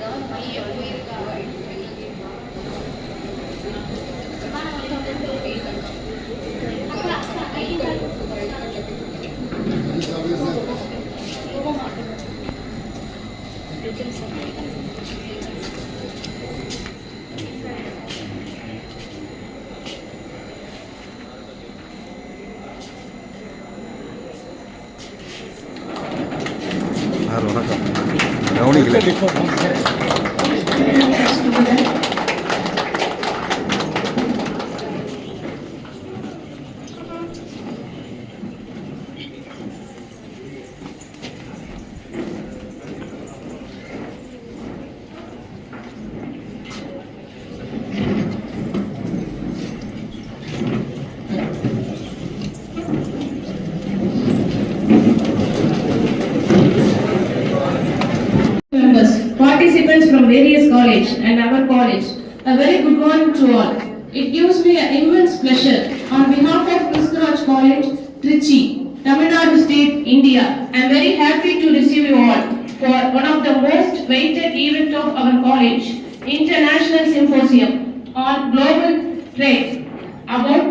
வணக்கம் கவனிக்கல. Participants from various college and our college, a very good morning to all. It gives me an immense pleasure on behalf of Christchurch College, Trichy, Tamil Nadu State, India. I am very happy to receive you all for one of the most weighted event of our college, International Symposium on Global Trade, about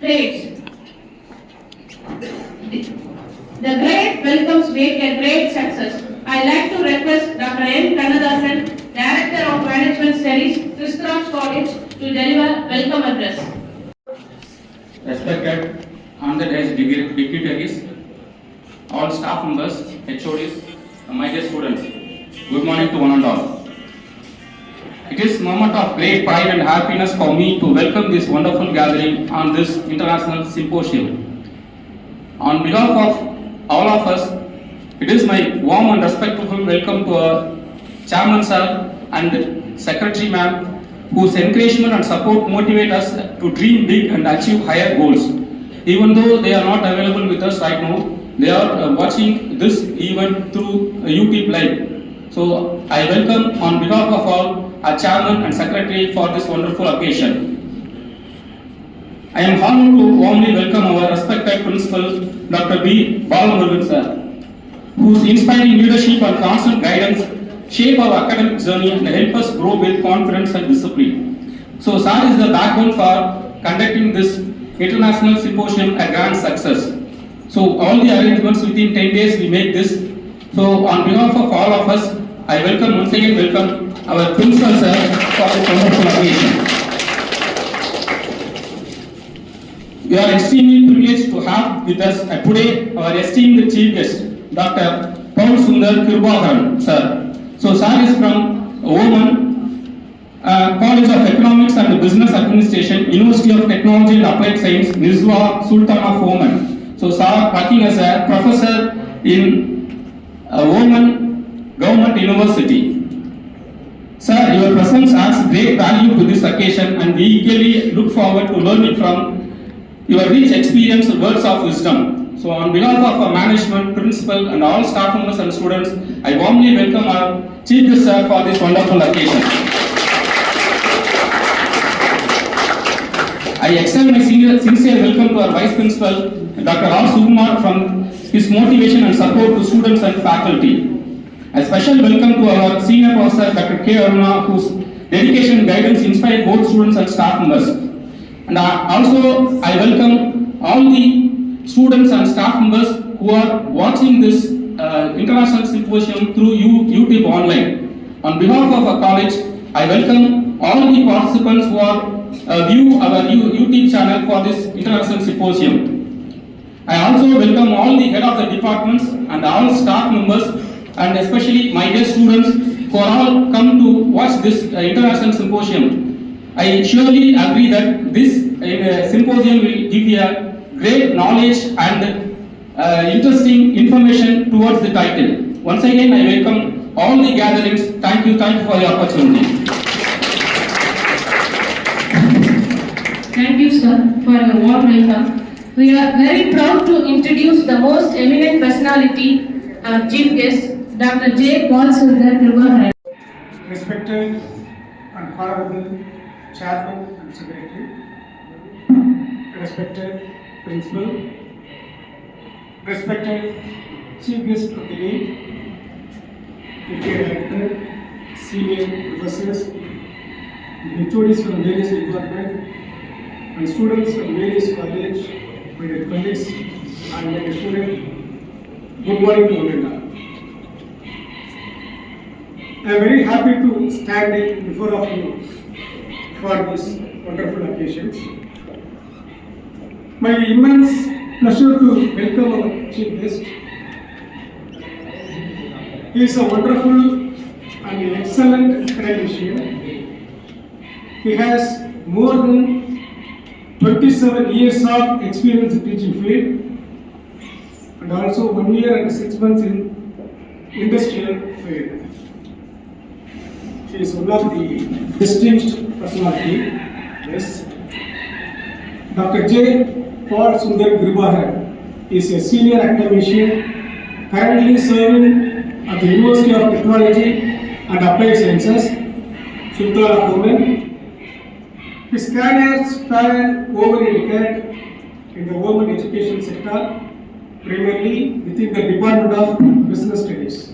trades. The great welcomes make a great success. I like to request Dr. N. Kanadathan, Director of Management Studies, Christchurch College, to deliver welcome address. Respected on-the-desk dignitaries, all staff members, HODs, my dear students, good morning to one and all. It is a moment of great pride and happiness for me to welcome this wonderful gathering on this international symposium. On behalf of all of us, it is my warm and respectful welcome to our Chairman Sir and Secretary Ma'am, whose encouragement and support motivate us to dream big and achieve higher goals. Even though they are not available with us right now, they are watching this event through YouTube Live. So I welcome on behalf of all our Chairman and Secretary for this wonderful occasion. I am honored to warmly welcome our respected Principal, Dr. B. Balamurugan Sir, whose inspiring leadership and constant guidance shape our academic journey and help us grow with confidence and discipline. So, Sir is the backbone for conducting this international symposium a grand success. So, all the arrangements within 10 days we make this. So, on behalf of all of us, I once again welcome our Principal Sir for this wonderful occasion. We are extremely privileged to have with us today our esteemed Chief Guest, Dr. Paul Sundar Kirubakaran, Sir. So, Sir is from Oman, College of Economics and Business Administration, University of Technology and Applied Science, Nizwa, Sultan of Oman. So, Sir working as a professor in Oman Government University. Sir, your presence adds great value to this occasion, and we eagerly look forward to learning from your rich experience and words of wisdom. So, on behalf of our management, principal, and all staff members and students, I warmly welcome our Chief Guest Sir for this wonderful occasion. I extend my sincere welcome to our Vice Principal, Dr. R. Sukumar, from his motivation and support to students and faculty. A special welcome to our Senior Professor, Dr. K. Aruna, whose dedication and guidance inspired both students and staff members. And also, I welcome all the students and staff members who are watching this international symposium through YouTube online. On behalf of our college, I welcome all the participants who are view our YouTube channel for this international symposium. I also welcome all the head of the departments and all staff members, and especially my dear students who are all come to watch this international symposium. I surely agree that this symposium will give you a great knowledge and interesting information towards the title. Once again, I welcome all the gatherings. Thank you for the opportunity. Thank you, sir, for your warm welcome. We are very proud to introduce the most eminent personality, our Chief Guest, Dr. J. Paul Sundar Kirubakaran. Respected and honorable Chairman and Secretary, respected Principal, respected Chief Guest of the day, director, senior professors, HODs from various departments, and students from various colleges, my dear colleagues, and my dear students, good morning to all and all. I am very happy to stand in before of you for this wonderful occasions. My immense pleasure to welcome our chief guest. He is a wonderful and excellent academician. He has more than 27 years of experience in teaching field and also 1 year and 6 months in industrial field. He is one of the distinguished personality. Yes. Dr. J. Paul Sundar Gribahar is a senior academician currently serving at the University of Technology and Applied Sciences, Sultan Oman. His career spanned over a decade in the women education sector, primarily within the Department of Business Studies.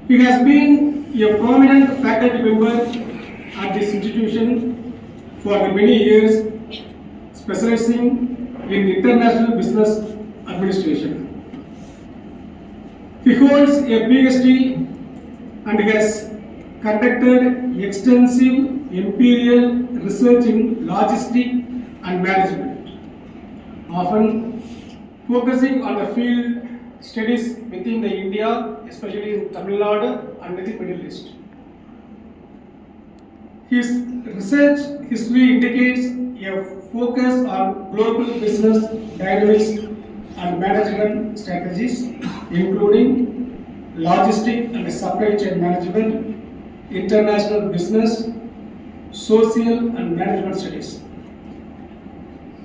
He has been a prominent faculty member at this institution for many years, specializing in international business administration. He holds a PhD and has conducted extensive empirical research in logistics and management, often focusing on the field studies within the India, especially in Tamil Nadu and the Middle East. His research history indicates a focus on global business dynamics and management strategies, including logistics and supply chain management, international business, social and management studies.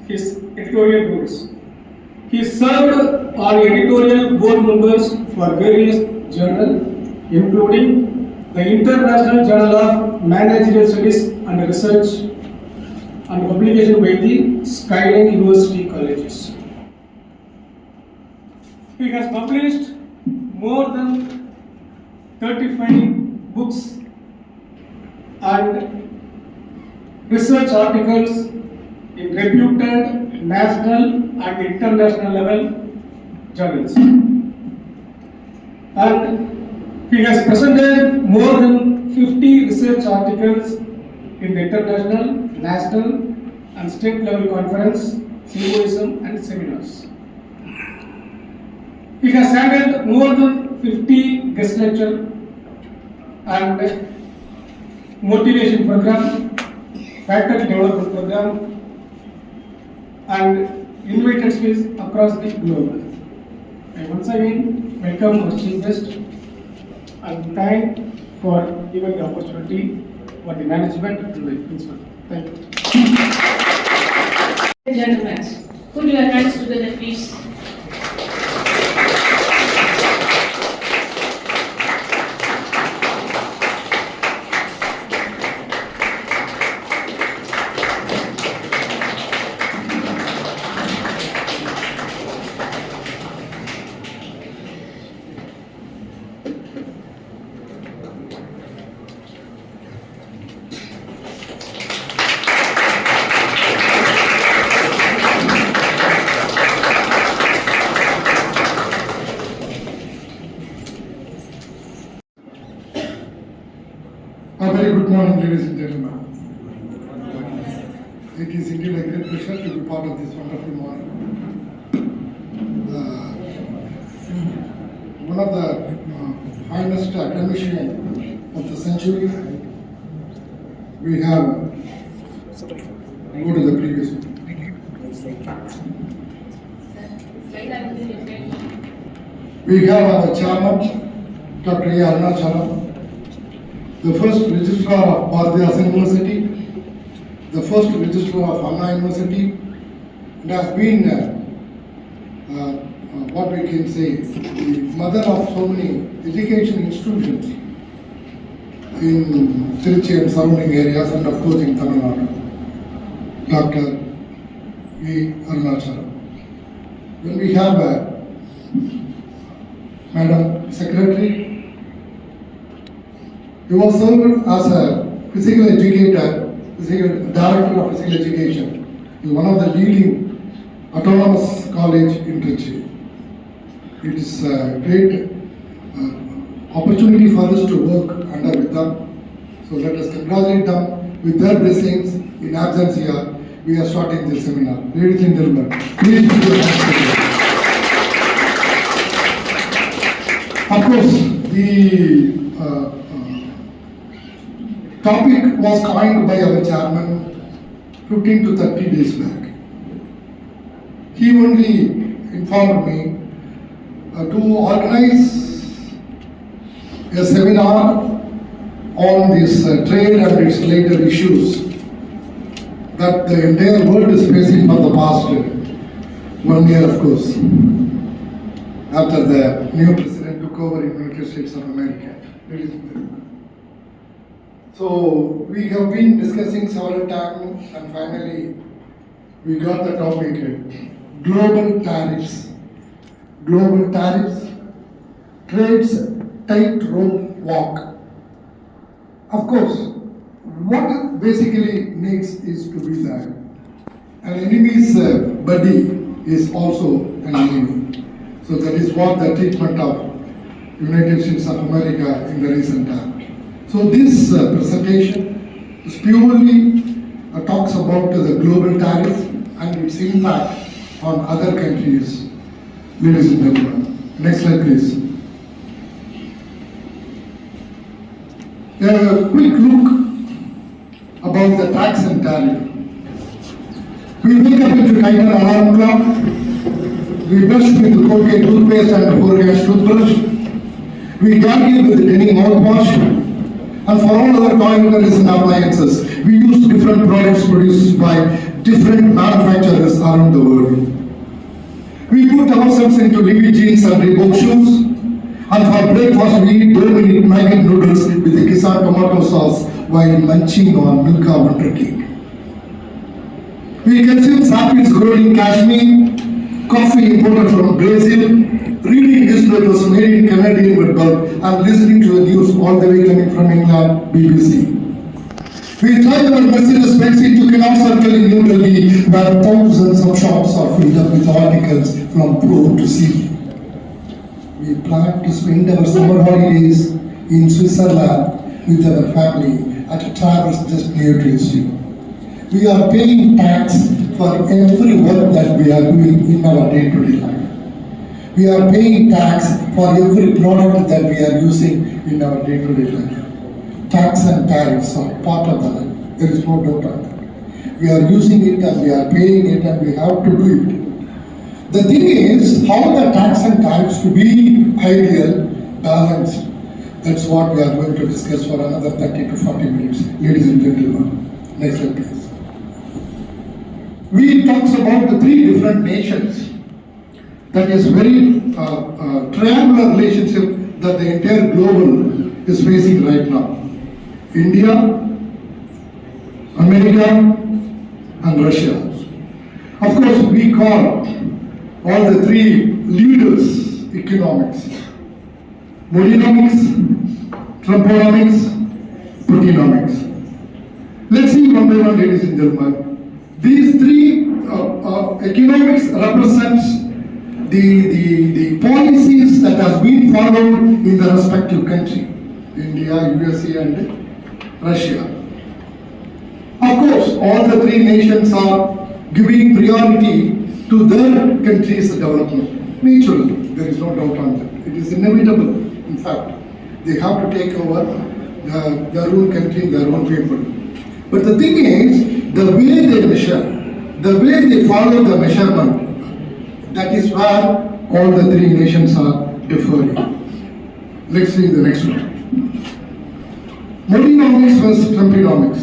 His editorial roles. He served on editorial board members for various journals, including the International Journal of Managerial Studies and Research and publication by the Skyline University Colleges. He has published more than 35 books and research articles in reputed national and international level journals. And he has presented more than 50 research articles in the international, national and state level conference, symposium and seminars. He has handled more than 50 guest lecture and motivation program, faculty development program and invited speakers across the globe. I once again welcome our chief guest and thank for giving the opportunity for the management and the principal. Thank you. Gentlemen, put your hands together, please. A very good morning, ladies and gentlemen. It is indeed a great pleasure to be part of this wonderful morning. One of the finest academicians of the century. We have, go to the previous one. We have our chairman, Dr. A. Arunachalam, the first registrar of Bharathidasan University, the first registrar of Anna University, and has been what we can say, the mother of so many education institutions in Trichy and surrounding areas, and of course in Tamil Nadu, Dr. A. Arunachalam. When we have Madam Secretary, you have served as a physical educator, director of physical education in one of the leading autonomous college in Trichy. It is a great opportunity for us to work under with them. So let us congratulate them with their blessings. In absence here, we are starting this seminar. Ladies and gentlemen, please put your hands together. Of course, the topic was coined by our chairman 15 to 30 days back. He only informed me to organize a seminar on this trade and its related issues that the entire world is facing for the past 1 year, of course, after the new president took over in United States of America. So we have been discussing several times, and finally we got the topic: global tariffs. Global tariffs, trade's tightrope walk. Of course, what it basically needs is to be that an enemy's buddy is also an enemy. So that is what the treatment of United States of America in the recent time. So this presentation is purely talks about the global tariff and its impact on other countries. Ladies and gentlemen, next slide please. A quick look about the tax and tariff. We wake up with a tighten alarm clock, we brush with the Colgate toothpaste and Colgate toothbrush, we gargle with the denim mouthwash, and for all other toiletries and appliances, we use different products produced by different manufacturers around the world. We put ourselves into Levi jeans and Reebok shoes, and for breakfast we eat 2-minute Maggi noodles with the Kisan tomato sauce while munching on Milka Wonder Cake. We consume saplings grown in Kashmir, coffee imported from Brazil, reading newspapers made in Canadian Woodburn, and listening to the news all the way coming from England, BBC. We drive our Mercedes Benz into Canal Circle in New Delhi, where thousands of shops are filled up with articles from floor to ceiling. We plan to spend our summer holidays in Switzerland with our family at a traverse just near Dresden. We are paying tax for every work that we are doing in our day-to-day life. We are paying tax for every product that we are using in our day-to-day life. Tax and tariffs are part of the life. There is no doubt on that. We are using it and we are paying it and we have to do it. The thing is how the tax and tariffs to be ideal, balanced. That's what we are going to discuss for another 30 to 40 minutes. Ladies and gentlemen, next slide please. We talks about the 3 different nations. That is very triangular relationship that the entire global is facing right now. India, America, and Russia. Of course, we call all the 3 leaders economics. Modinomics, Trumponomics, Putinomics. Let's see one by one, ladies and gentlemen. These 3 economics represents the policies that has been followed in the respective country. India, USA and Russia. Of course, all the 3 nations are giving priority to their country's development. Naturally, there is no doubt on that. It is inevitable, in fact. They have to take over their own country, their own people. But the thing is, the way they measure, the way they follow the measurement, that is where all the 3 nations are differing. Let's see the next one. Modinomics versus Trumponomics.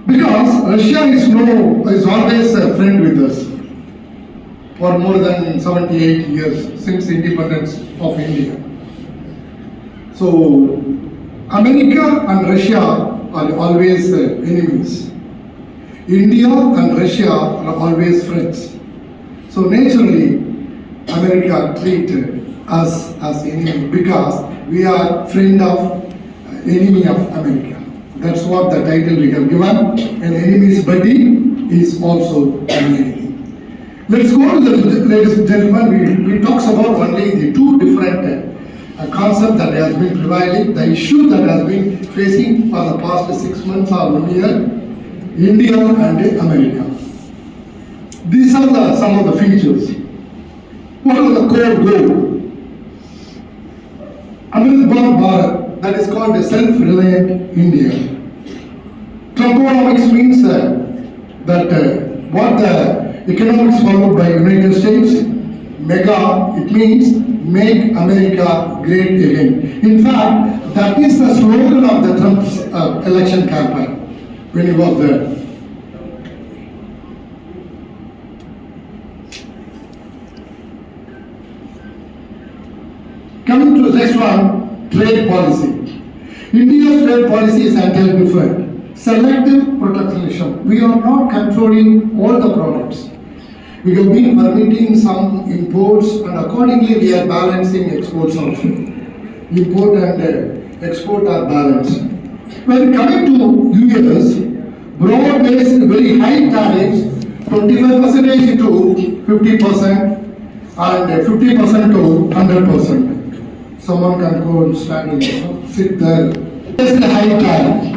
Because Russia is always a friend with us for more than 78 years since independence of India. So America and Russia are always enemies. India and Russia are always friends. So naturally, America treat us as enemy because we are friend of enemy of America. That's what the title we have given. An enemy's buddy is also an enemy. Let's go to the, ladies and gentlemen, we talks about only the two different concept that has been prevailing, the issue that has been facing for the past 6 months or 1 year, India and America. These are some of the features. What are the core goal? Amrit Bharat, that is called a self-reliant India. Trumponomics means that what the economics followed by United States, mega, it means make America great again. In fact, that is the slogan of the Trump's election campaign when he was there. Coming to the next one, trade policy. India's trade policy is entirely different. Selective protectionism. We are not controlling all the products. We have been permitting some imports and accordingly we are balancing exports also. Import and export are balanced. When coming to US, broad-based very high tariffs, 25% to 50% and 50% to 100%. Someone can go and stand and sit there. Just the high tariff.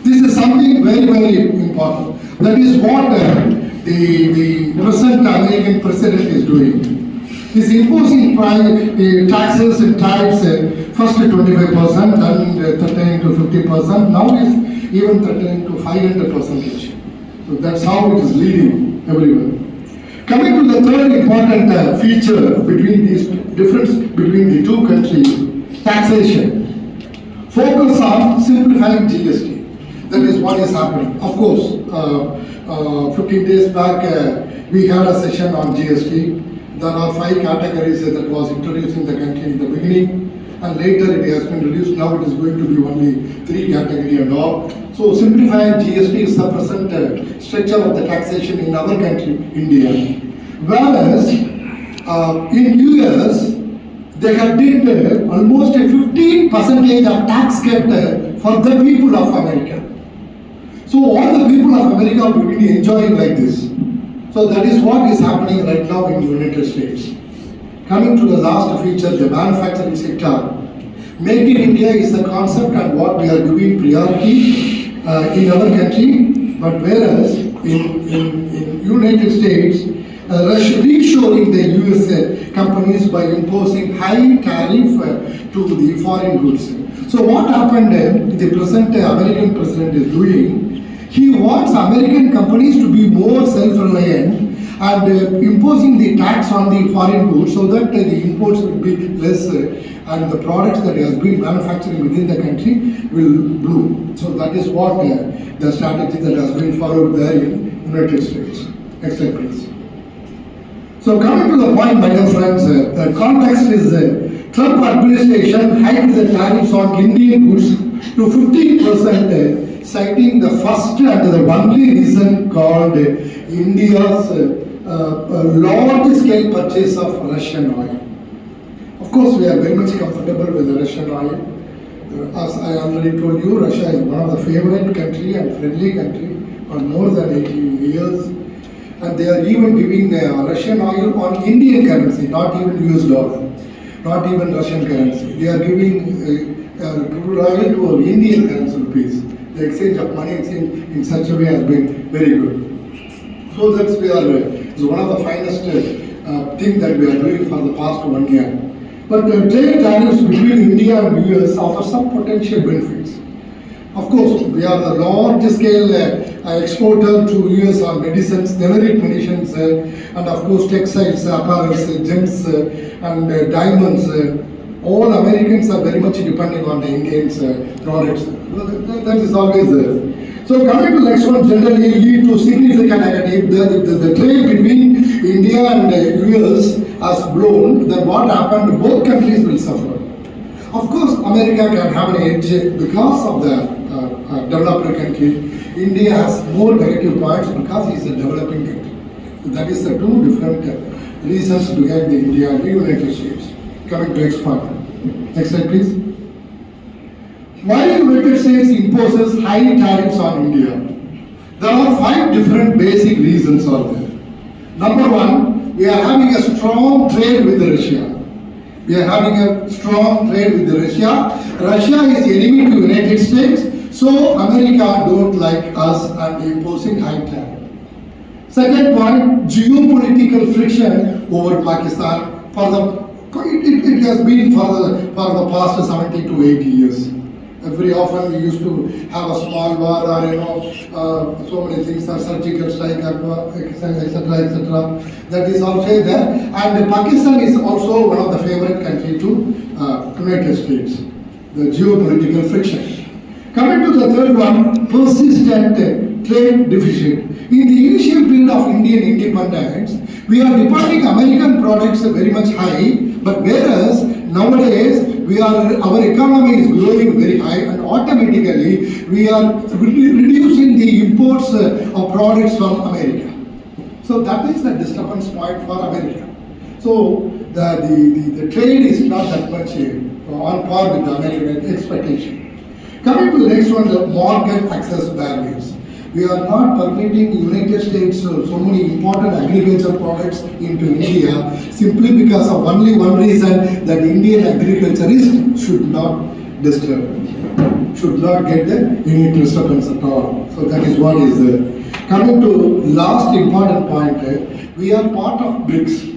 This is something very, very important. That is what the present American president is doing. He's imposing taxes and tariffs first to 25%, then threatening to 50%. Now he's even threatening to 500%. So that's how it is leading everyone. Coming to the third important feature between these difference between the two countries, taxation. Focus on simplifying GST. That is what is happening. Of course, 15 days back we had a session on GST. There are 5 categories that was introduced in the country in the beginning and later it has been reduced. Now it is going to be only 3 categories and all. So simplifying GST is the present structure of the taxation in our country, India. Whereas in US, they have did almost a 15% of tax cut for the people of America. So all the people of America will be enjoying like this. So that is what is happening right now in the United States. Coming to the last feature, the manufacturing sector. Make in India is the concept and what we are giving priority in our country. But whereas in United States, reshoring the US companies by imposing high tariff to the foreign goods. So what happened, the present American president is doing, he wants American companies to be more self-reliant and imposing the tax on the foreign goods so that the imports will be less and the products that has been manufactured within the country will bloom. So that is what the strategy that has been followed there in United States. Next slide please. So coming to the point, my dear friends, the context is Trump administration hiked the tariffs on Indian goods to 15%, citing the first and the only reason called India's large-scale purchase of Russian oil. Of course, we are very much comfortable with the Russian oil. As I already told you, Russia is one of the favorite country and friendly country for more than 80 years. And they are even giving Russian oil on Indian currency, not even US dollar, not even Russian currency. They are giving crude oil to Indian currency rupees. The exchange of money exchange in such a way has been very good. So that's is one of the finest thing that we are doing for the past 1 year. But trade tariffs between India and US offer some potential benefits. Of course, we are a large-scale exporter to US on medicines, generic medicines, and of course textiles, apparels, gems, and diamonds. All Americans are very much depending on the Indians' products. That is always there. So coming to the next one, generally lead to significant negative. The trade between India and US has blown. Then what happened? Both countries will suffer. Of course, America can have an edge because of the developed country. India has more negative points because it is a developing country. So that is the two different reasons behind the India and the United States. Coming to next point. Next slide, please. Why United States imposes high tariffs on India? There are 5 different basic reasons are there. Number 1, we are having a strong trade with Russia. We are having a strong trade with Russia. Russia is enemy to United States, so America don't like us and imposing high tariff. Second point, geopolitical friction over Pakistan. It has been for the past 70 to 80 years. Very often we used to have a small war or so many things, are surgical strike, etc. That is also there. And Pakistan is also one of the favorite country to United States. The geopolitical friction. Coming to the third one, persistent trade deficit. In the initial period of Indian independence, we are depending American products very much high, but whereas nowadays our economy is growing very high and automatically we are reducing the imports of products from America. So that is the disturbance point for America. So the trade is not that much on par with the American expectation. Coming to the next one, the market access barriers. We are not permitting United States so many important agriculture products into India simply because of only one reason, that Indian agriculturists should not disturb, should not get any disturbance at all. So that is what is there. Coming to last important point, we are part of BRICS.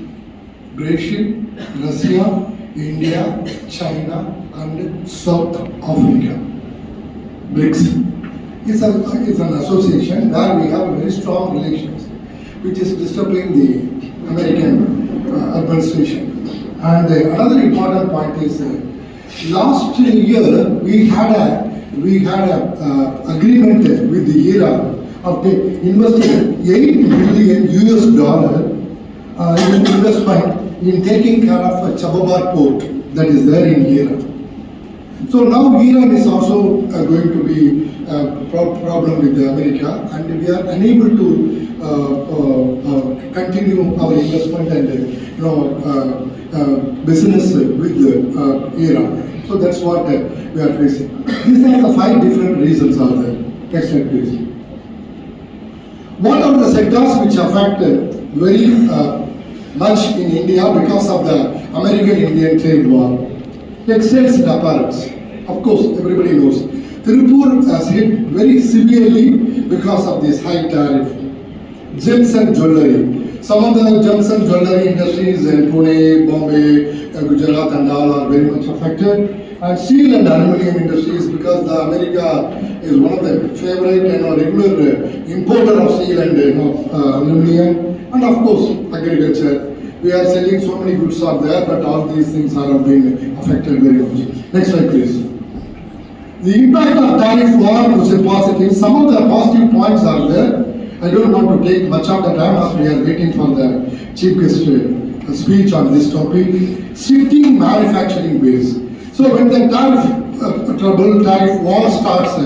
Brazil, Russia, India, China and South Africa. BRICS. It's an association where we have very strong relations, which is disturbing the American administration. And another important point is last year we had a agreement with the Iran of investing $8 billion in investment in taking care of a Chabahar port that is there in Iran. So now Iran is also going to be a problem with America, and we are unable to continue our investment and business with Iran. So that's what we are facing. These are the 5 different reasons are there. Next slide, please. What are the sectors which affect very much in India because of the American-Indian trade war? Textiles and apparels. Of course, everybody knows. Tirupur has hit very severely because of this high tariff. Gems and jewellery. Some of the gems and jewellery industries in Pune, Bombay, Gujarat and all are very much affected. And steel and aluminium industries, because the America is one of the favorite regular importer of steel and aluminium. And of course, agriculture. We are selling so many goods are there, but all these things are being affected very much. Next slide, please. The impact of tariff war was positive. Some of the positive points are there. I don't want to take much of the time as we are waiting for the chief guest speech on this topic. Shifting manufacturing base. So when the tariff war starts,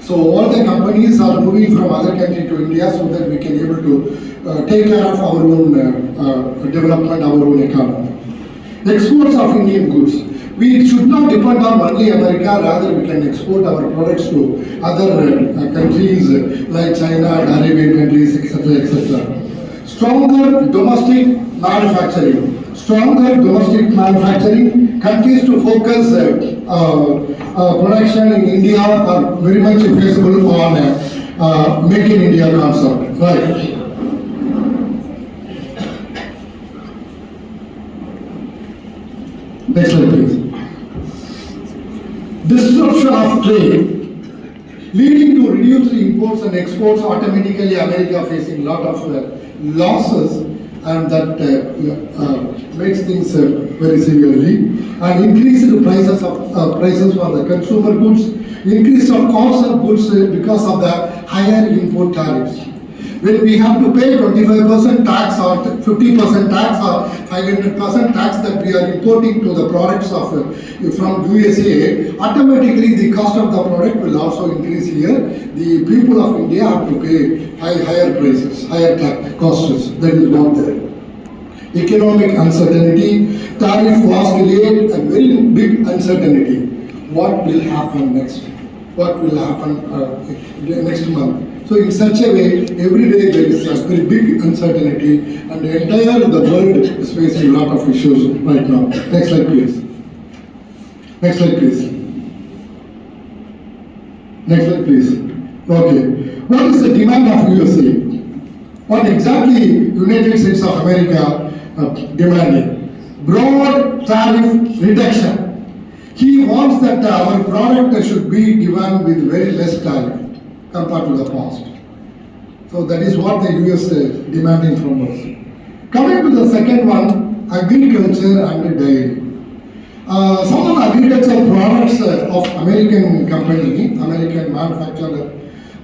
so all the companies are moving from other country to India so that we can able to take care of our own development, our own economy. Exports of Indian goods. We should not depend on only America, rather we can export our products to other countries like China and Arabian countries, etc. etc. Stronger domestic manufacturing. Stronger domestic manufacturing. Countries to focus production in India are very much feasible on Make in India concept. Right. Next slide, please. Disruption of trade leading to reduced imports and exports. Automatically, America facing lot of losses, and that makes things very severely. And increased prices for the consumer goods, increase of cost of goods because of the higher import tariffs. When we have to pay 25% tax or 50% tax or 500% tax that we are importing to the products from USA, automatically the cost of the product will also increase here. The people of India have to pay higher prices, higher tax costs. That is not there. economic uncertainty, tariff was delayed, a very big uncertainty. What will happen next? What will happen next month? So in such a way, every day there is a very big uncertainty, and the world is facing a lot of issues right now. Next slide, please. Next slide, please. Next slide, please. Okay. What is the demand of USA? What exactly United States of America demanding? Broad tariff reduction. He wants that our product should be given with very less tariff compared to the past. So that is what the US is demanding from us. Coming to the second one, agriculture and dairy. Some of the agricultural products of American company, American manufacturer,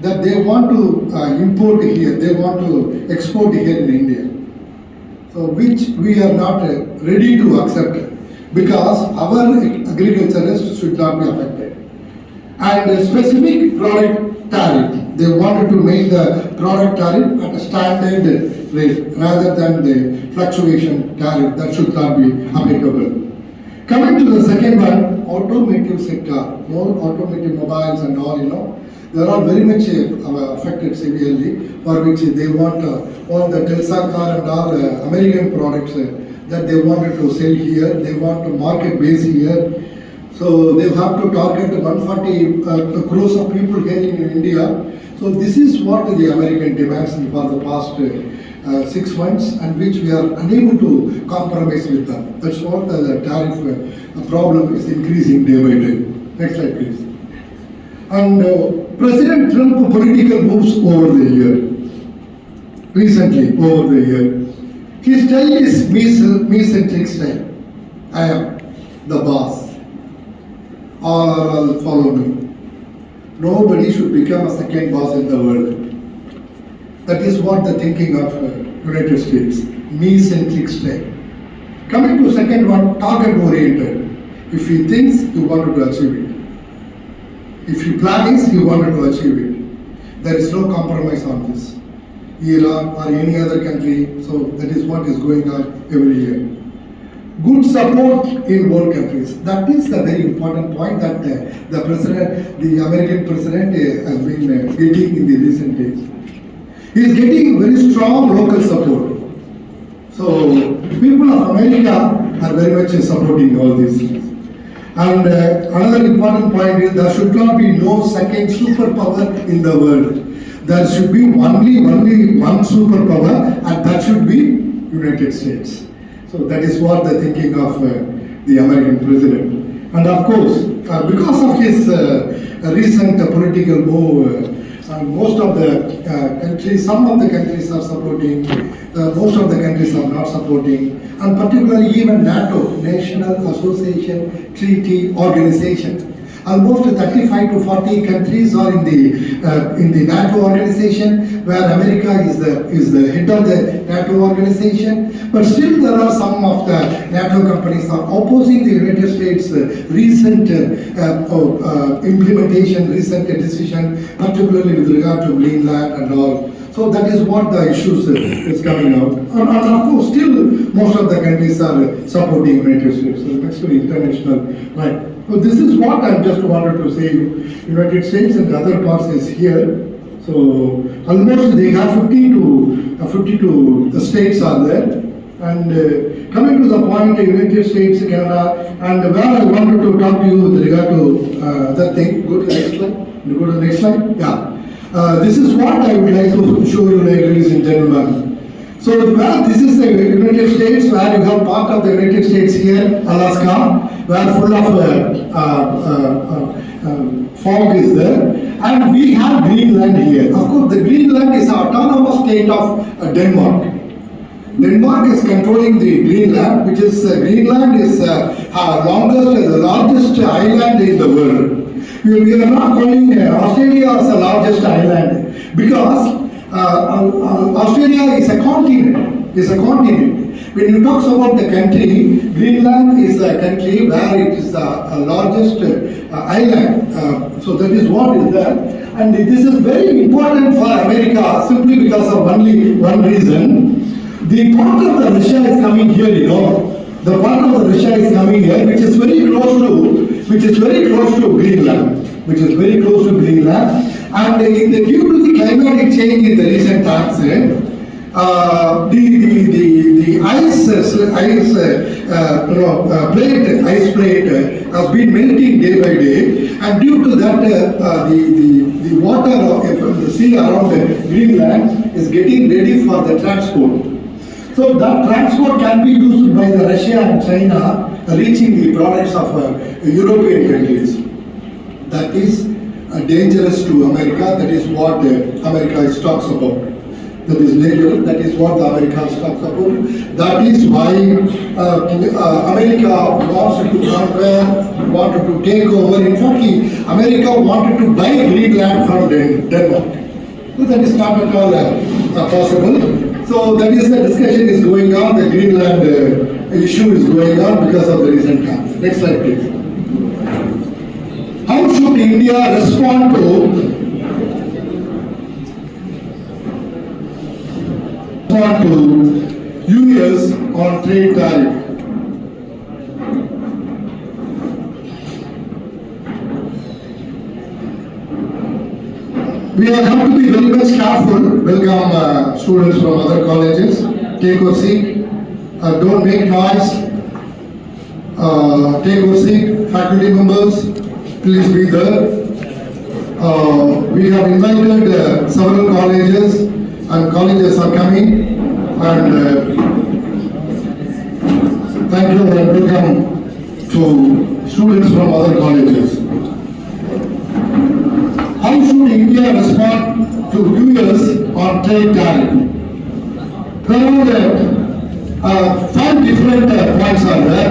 that they want to import here, they want to export here in India. So which we are not ready to accept, because our agriculturists should not be affected. And specific product tariff, they wanted to make the product tariff at a standard rate rather than the fluctuation tariff that should not be applicable. Coming to the second one, automotive sector, more automotive mobiles and all, they are all very much affected severely, for which they want all the Tesla car and all American products that they wanted to sell here, they want to market base here. So they have to target 140 crores of people here in India. So this is what the American demands for the past 6 months, and which we are unable to compromise with them. That's what the tariff problem is increasing day by day. Next slide, please. And President Trump political moves over the year, recently over the year. His style is me-centric style. I am the boss, or follow me. Nobody should become a second boss in the world. That is what the thinking of United States, me-centric style. Coming to second one, target-oriented. If he thinks, you wanted to achieve it. If he plans, you wanted to achieve it. There is no compromise on this. Iran or any other country, so that is what is going on every year. Good support in world countries. That is a very important point that the president, the American president has been getting in the recent days. He is getting very strong local support. So people of America are very much supporting all these things. And another important point is there should not be no second superpower in the world. There should be only one superpower, and that should be United States. So that is what the thinking of the American president. And of course, because of his recent political move, most of the countries, some of the countries are supporting, most of the countries are not supporting, and particularly even NATO, National Association Treaty Organization. Almost 35 to 40 countries are in the NATO organization, where America is the head of the NATO organization. But still, there are some of the NATO companies are opposing the United States' recent implementation, recent decision, particularly with regard to Greenland and all. So that is what the issues is coming out. And of course, still most of the countries are supporting United States. So next to the international right. So this is what I just wanted to say. United States and other parts is here. So almost they have 52 states are there. And coming to the point, the United States, Canada, and where I wanted to talk to you with regard to that thing. Go to the next slide. Go to the next slide. Yeah. This is what I would like to show you, ladies and gentlemen. So this is the United States, where you have part of the United States here, Alaska, where full of fog is there. And we have Greenland here. Of course, the Greenland is an autonomous state of Denmark. Denmark is controlling the Greenland, which is Greenland is the largest island in the world. We are not calling Australia as the largest island, because Australia is a continent. When you talk about the country, Greenland is a country where it is the largest island. So that is what is there. And this is very important for America simply because of only one reason. the part of the Russia is coming here, you know. The part of the Russia is coming here, which is very close to Greenland, and due to the climatic change in the recent times, the ice plate has been melting day by day, and due to that, the water from the sea around Greenland is getting ready for the transport. So that transport can be used by the Russia and China reaching the products of European countries. That is dangerous to America. That is what America talks about. That is dangerous. That is what America talks about. That is why America wants to conquer, wanted to take over. In fact, America wanted to buy Greenland from Denmark. So that is not at all possible. So that is the discussion is going on. The Greenland issue is going on because of the recent times. Next slide, please. How should India respond to US on trade tariff? We have to be very much careful. Welcome students from other colleges. Take your seat. Don't make noise. Take your seat. Faculty members, please be there. We have invited several colleges, and colleges are coming. And thank you and welcome to students from other colleges. How should India respond to US on trade tariff? There are 5 different points are there.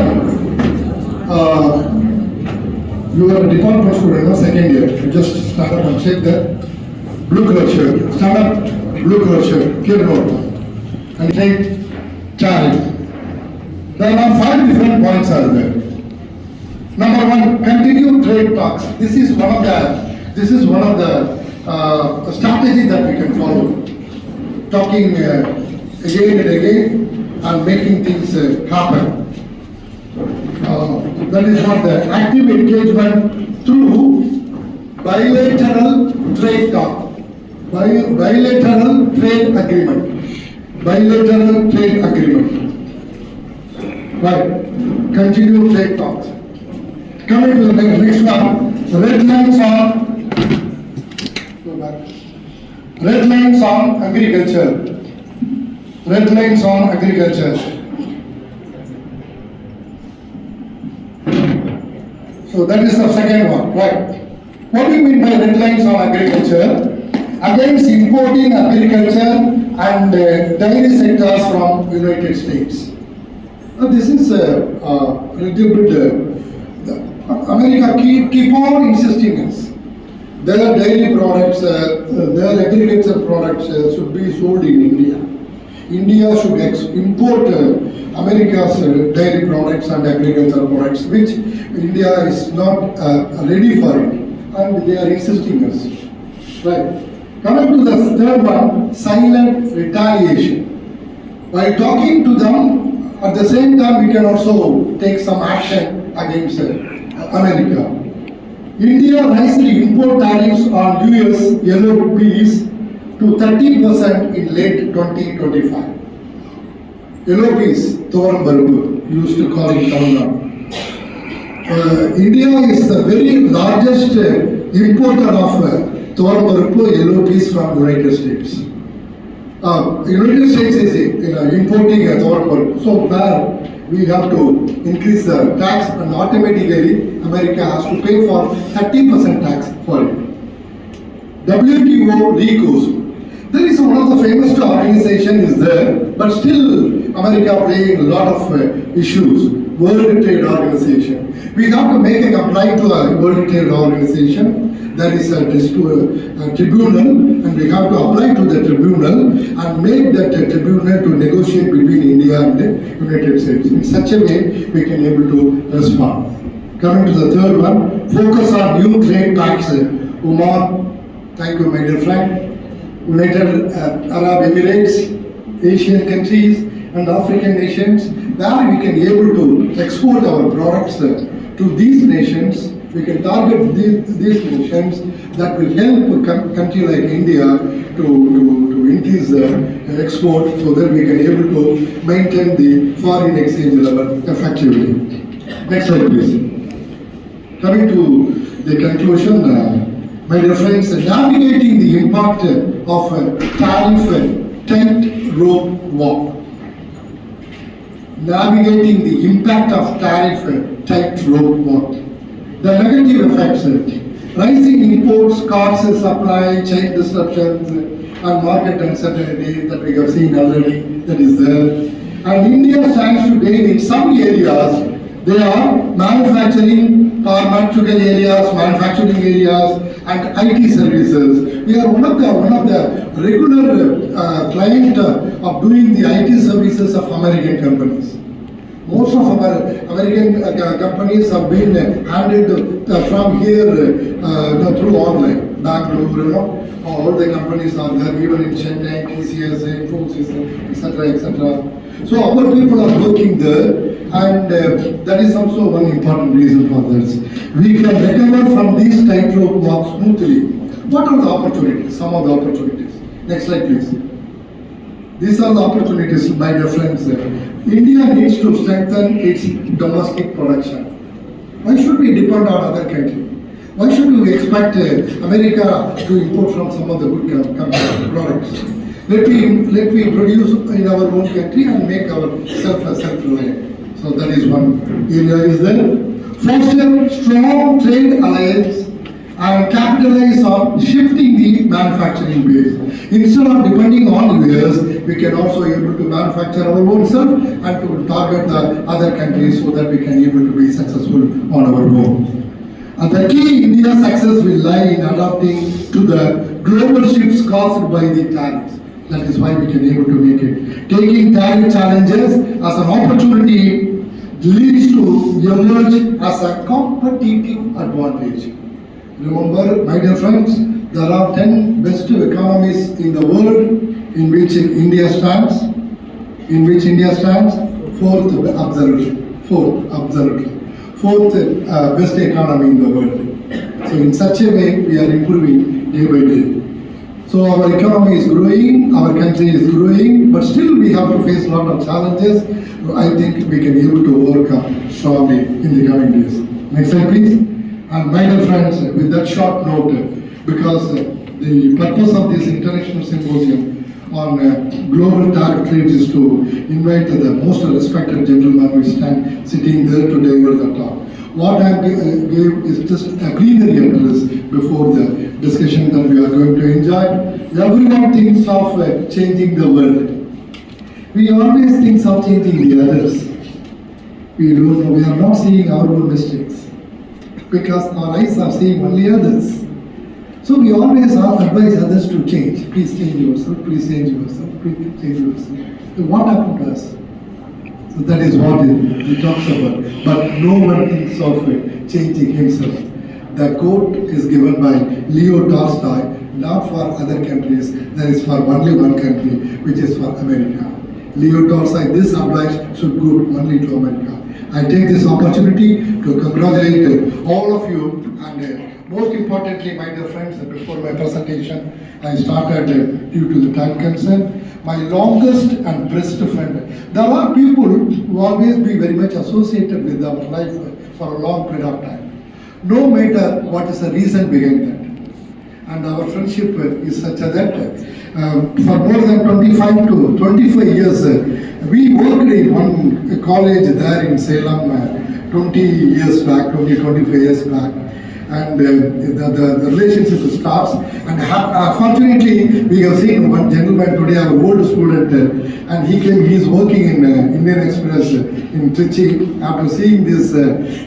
You are a department student, no? Second year. You just stand up and check that. Blue color shirt. Stand up, blue color shirt. Clear note. And trade tariff. There are 5 different points are there. Number 1, continue trade talks. This is one of the strategies that we can follow. Talking again and again and making things happen. That is what the active engagement through bilateral trade talk, bilateral trade agreement, bilateral trade agreement. Right. Continue trade talks. Coming to the next one, red lines on. Red lines on agriculture. Red lines on agriculture. So that is the second one, right? What do you mean by red lines on agriculture? Against importing agriculture and dairy sectors from United States. Now this is a little bit. America keep on insisting us. Their dairy products, their agriculture products should be sold in India. India should import America's dairy products and agriculture products, which India is not ready for it, and they are insisting us. Right. Coming to the third one, silent retaliation. By talking to them, at the same time we can also take some action against America. India raised import tariffs on US yellow peas to 30% in late 2025. Yellow peas, thoram barupu, used to call it Tamil Nadu. India is the very largest importer of thoram barupu, yellow peas from United States. United States is importing thoram barupu, so there we have to increase the tax, and automatically America has to pay for 30% tax for it. WTO recourse. There is one of the famous organization is there, but still America playing a lot of issues. World Trade Organization. We have to make a complaint to the World Trade Organization. There is a tribunal, and we have to apply to the tribunal and make that tribunal to negotiate between India and the United States. In such a way, we can able to respond. Coming to the third one, focus on new trade pacts. Umar, thank you, my dear friend. United Arab Emirates, Asian countries and African nations, where we can able to export our products to these nations. We can target these nations that will help a country like India to increase the export, so that we can able to maintain the foreign exchange level effectively. Next slide, please. Coming to the conclusion, my dear friends, navigating the impact of tariff tightrope walk. Navigating the impact of tariff tightrope walk. The negative effects, rising imports, costs, supply chain disruptions, and market uncertainty that we have seen already, that is there. And India stands today in some areas. They are manufacturing, pharmaceutical areas, manufacturing areas, and IT services. We are one of the regular client of doing the IT services of American companies. Most of our American companies have been handled from here through online. Bangalore, all the companies are there, even in Chennai, TCS, Infosys, etc., etc. So our people are working there, and that is also one important reason for this. We can recover from these tightrope walks smoothly. What are the opportunities? Some of the opportunities. Next slide, please. These are the opportunities, my dear friends. India needs to strengthen its domestic production. Why should we depend on other countries? Why should we expect America to import from some of the good products? Let me produce in our own country and make ourselves self-reliant. So that is one area is there. Foster strong trade alliance and capitalize on shifting the manufacturing base. Instead of depending on US, we can also able to manufacture our own self and to target the other countries, so that we can able to be successful on our own. And the key in India's success will lie in adapting to the global shifts caused by the tariffs. That is why we can able to make it. Taking tariff challenges as an opportunity leads to emerge as a competitive advantage. Remember, my dear friends, there are 10 best economies in the world in which India stands. In which India stands fourth best economy in the world. So in such a way, we are improving day by day. So our economy is growing, our country is growing, but still we have to face a lot of challenges. I think we can be able to overcome strongly in the coming days. Next slide, please. And my dear friends, with that short note, because the purpose of this international symposium on global tariff trade is to invite the most respected gentleman who is sitting there today over the top. What I gave is just a plenary address before the discussion that we are going to enjoy. Everyone thinks of changing the world. We always think of changing the others. We don't know, we are not seeing our own mistakes, because our eyes are seeing only others. So we always advise others to change. Please change yourself, please change yourself, please change yourself. So what happened to us? So that is what he talks about. But no one thinks of changing himself. The quote is given by Leo Tolstoy, not for other countries, that is for only one country, which is for America. Leo Tolstoy, this advice should go only to America. I take this opportunity to congratulate all of you, and most importantly, my dear friends, before my presentation, I started due to the time concern. My longest and best friend. There are people who always be very much associated with our life for a long period of time. No matter what is the reason behind that. And our friendship is such that for more than 25 to 25 years, we worked in one college there in Salem 20 years back, 25 years back. And the relationship starts, and fortunately we have seen one gentleman today, our old student, and he is working in Indian Express in Trichy. After seeing this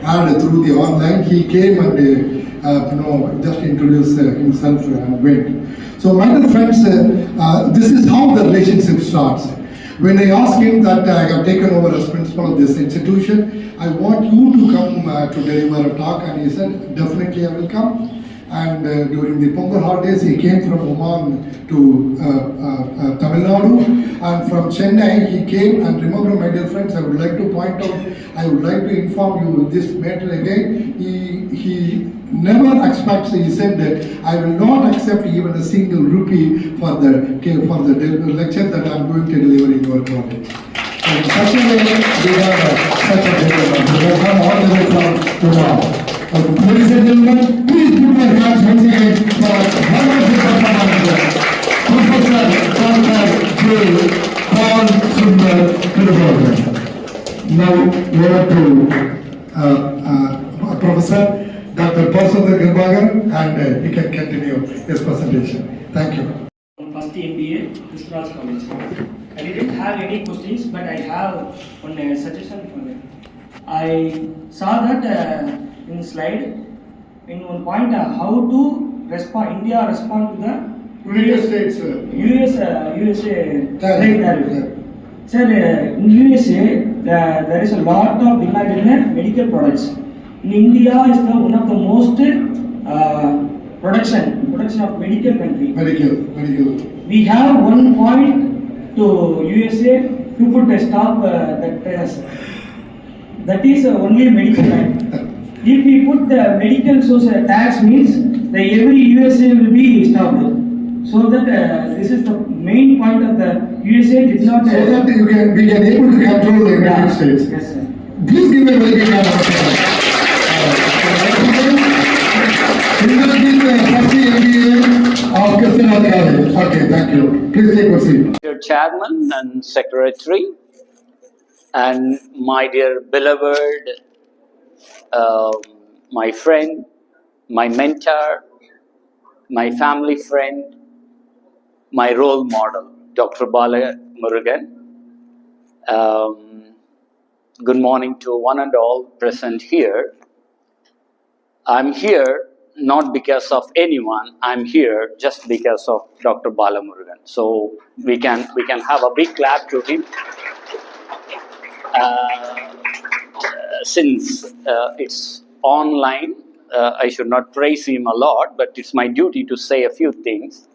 ad through the online, he came and just introduced himself and went. So my dear friends, this is how the relationship starts. When I asked him that I have taken over as principal of this institution, I want you to come to deliver a talk, and he said, definitely I will come. And during the Pongal holidays, he came from Oman to Tamil Nadu, and from Chennai he came. And remember, my dear friends, I would like to point out, I would like to inform you this matter again. He never expects. He said that I will not accept even a single rupee for the lecture that I am going to deliver in your college. And such a way, we have such a way. We have all the way from Oman. Ladies and gentlemen, please put your hands once again for wonderful performance. Professor Dr. J. Paul Sundar to the program. Now over to Professor Dr. Paul Sundar, and he can continue his presentation. Thank you. First MBA, Christmas College. I didn't have any questions, but I have one suggestion for them. I saw that in the slide, in one point, how to respond, India respond to the United States. USA trade tariff. Sir, in USA, there is a lot of demand in medical products. In India is one of the most production of medical country. Medical. We have one point to USA to put a stop that tariffs. That is only medical line. If we put the medical source tax means the every USA will be stopped. So that this is the main point of the USA did not. So that we can able to control the United States. Yes, sir. Please give me a very big round of applause. Of Christian College. Okay, thank you. Please take a seat. Dear Chairman and Secretary, and my dear beloved, my friend, my mentor, my family friend, my role model, Dr. Bala Murugan. Good morning to one and all present here. I'm here not because of anyone. I'm here just because of Dr. Bala Murugan. So we can have a big clap to him. Since it's online, I should not praise him a lot, but it's my duty to say a few things.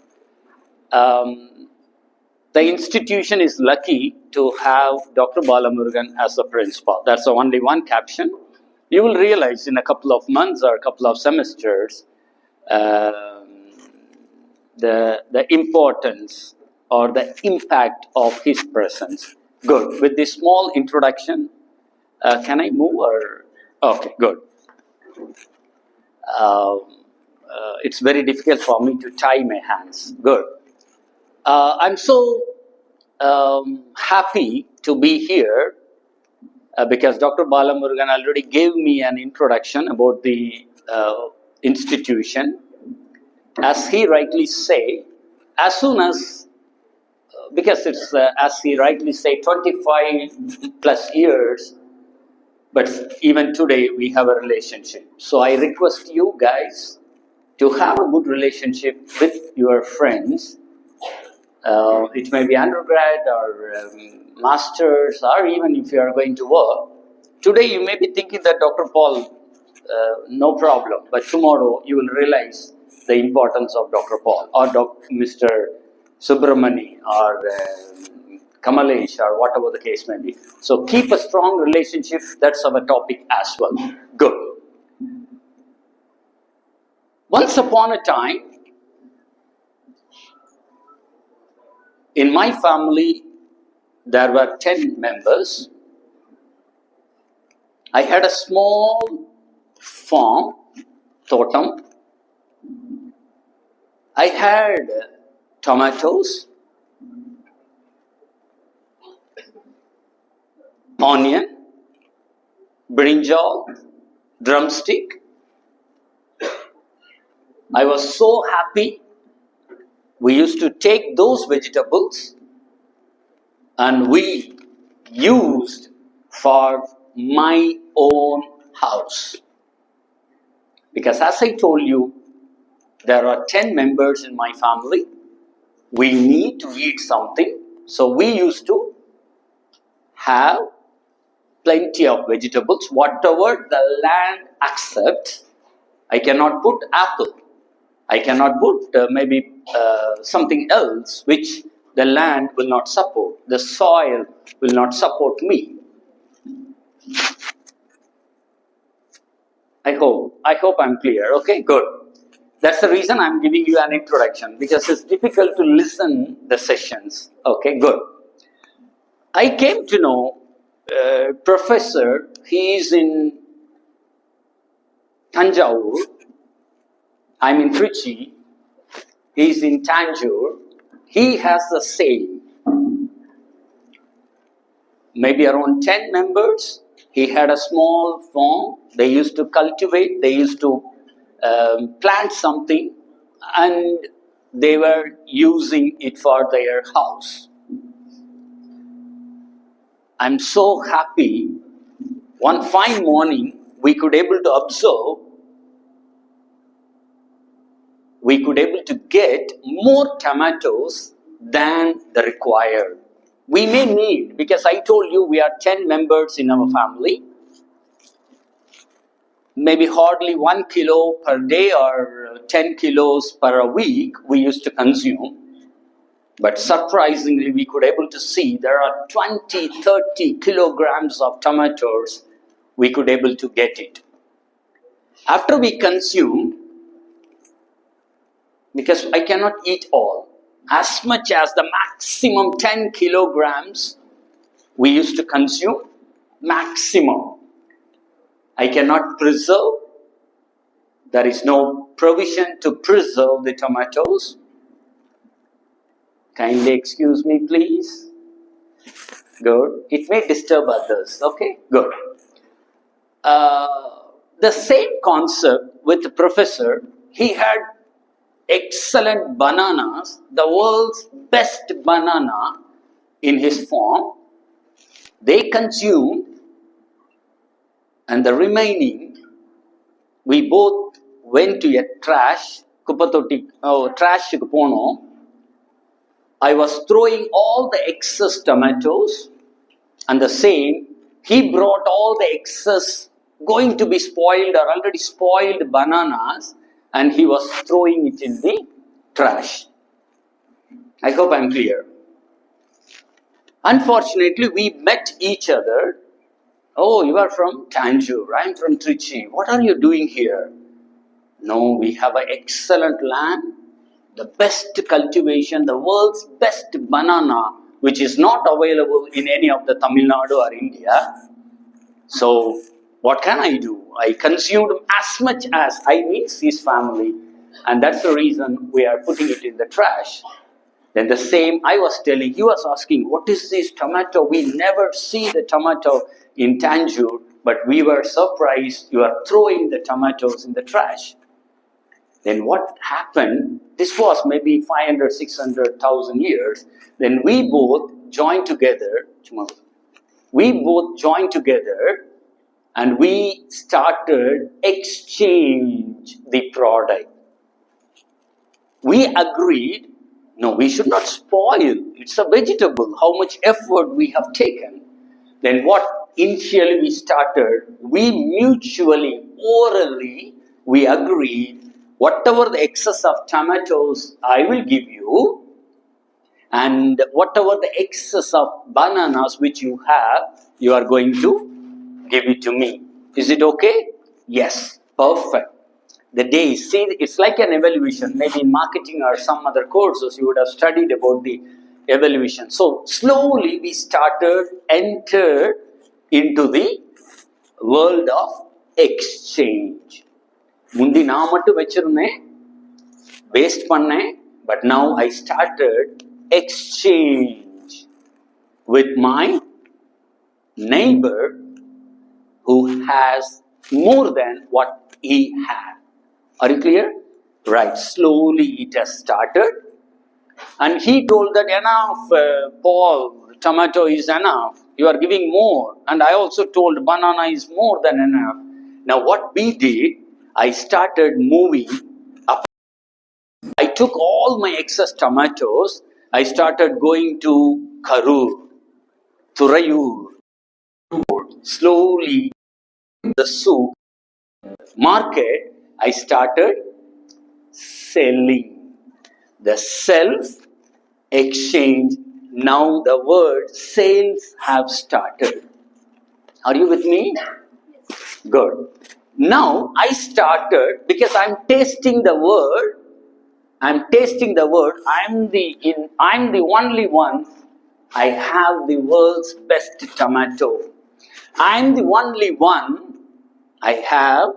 The institution is lucky to have Dr. Bala Murugan as the principal. That's only one caption. You will realize in a couple of months or a couple of semesters the importance or the impact of his presence. Good. With this small introduction, can I move or? Okay, good. It's very difficult for me to tie my hands. Good. I'm so happy to be here because Dr. Bala Murugan already gave me an introduction about the institution. As he rightly say, as soon as, because it's as he rightly say, 25 plus years, but even today we have a relationship. So I request you guys to have a good relationship with your friends. It may be undergrad or masters, or even if you are going to work. Today you may be thinking that Dr. Paul, no problem, but tomorrow you will realize the importance of Dr. Paul or Mr. Subramani or Kamalesh or whatever the case may be. So keep a strong relationship. That's our topic as well. Good. Once upon a time, in my family, there were 10 members. I had a small farm, totem. I had tomatoes, onion, brinjal, drumstick. I was so happy. We used to take those vegetables and we used for my own house. Because as I told you, there are 10 members in my family. We need to eat something. So we used to have plenty of vegetables. Whatever the land accepts, I cannot put apple. I cannot put maybe something else which the land will not support, the soil will not support me. I hope I'm clear. Okay, good. That's the reason I'm giving you an introduction, because it's difficult to listen the sessions. Okay, good. I came to know professor. He is in Tanjavur. I'm in Trichy. He is in Tanjore. He has the same, maybe around 10 members. He had a small farm. They used to cultivate, they used to plant something, and they were using it for their house. I'm so happy. One fine morning, we could able to observe, we could able to get more tomatoes than the required. We may need, because I told you we are 10 members in our family, maybe hardly 1 kilo per day or 10 kilos per a week we used to consume. But surprisingly, we could able to see there are 20, 30 kilograms of tomatoes we could able to get it. After we consumed, because I cannot eat all, as much as the maximum 10 kilograms we used to consume, maximum. I cannot preserve. There is no provision to preserve the tomatoes. Kindly excuse me, please. Good. It may disturb others. Okay, good. The same concept with the professor. He had excellent bananas, the world's best banana in his farm. They consumed, and the remaining, we both went to a trash, trash pono. I was throwing all the excess tomatoes, and the same, he brought all the excess, going to be spoiled or already spoiled bananas, and he was throwing it in the trash. I hope I'm clear. Unfortunately, we met each other. Oh, you are from Tanjore, I'm from Trichy. What are you doing here? No, we have an excellent land, the best cultivation, the world's best banana, which is not available in any of the Tamil Nadu or India. So, what can I do? I consumed as much as I means his family, and that's the reason we are putting it in the trash. Then the same I was telling, he was asking, what is this tomato? We never see the tomato in Tanjore, but we were surprised you are throwing the tomatoes in the trash. Then what happened? This was maybe 500, 600,000 years. Then we both joined together. And we started exchange the product. We agreed, no, we should not spoil. It's a vegetable. How much effort we have taken. Then what initially we started, we mutually, orally, we agreed, whatever the excess of tomatoes I will give you, and whatever the excess of bananas which you have, you are going to give it to me. Is it okay? Yes, perfect. The day, see, it's like an evaluation. Maybe in marketing or some other courses, you would have studied about the evaluation. So slowly we entered into the world of exchange. Mundi na mattu vechirunne, waste panne, but now I started exchange with my neighbor who has more than what he had. Are you clear? Right. Slowly it has started. And he told that enough, Paul, tomato is enough. You are giving more. And I also told banana is more than enough. Now what we did, I started moving up. I took all my excess tomatoes. I started going to Karur, Thurayur. Slowly, the soup market, I started selling. The self exchange. Now the word sales have started. Are you with me? Good. Now I started because I'm tasting the word. I'm the only one. I have the world's best tomato. I'm the only one. I'm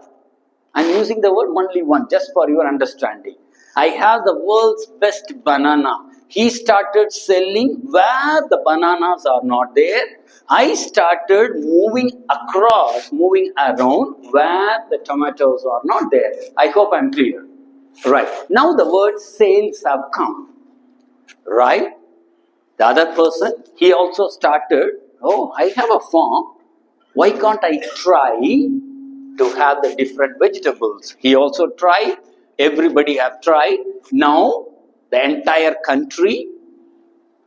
using the word only one just for your understanding. I have the world's best banana. He started selling where the bananas are not there. I started moving around where the tomatoes are not there. I hope I'm clear. Right. Now the word sales have come. Right? The other person, he also started, oh, I have a farm. Why can't I try to have the different vegetables? He also tried. Everybody have tried. Now, the entire country,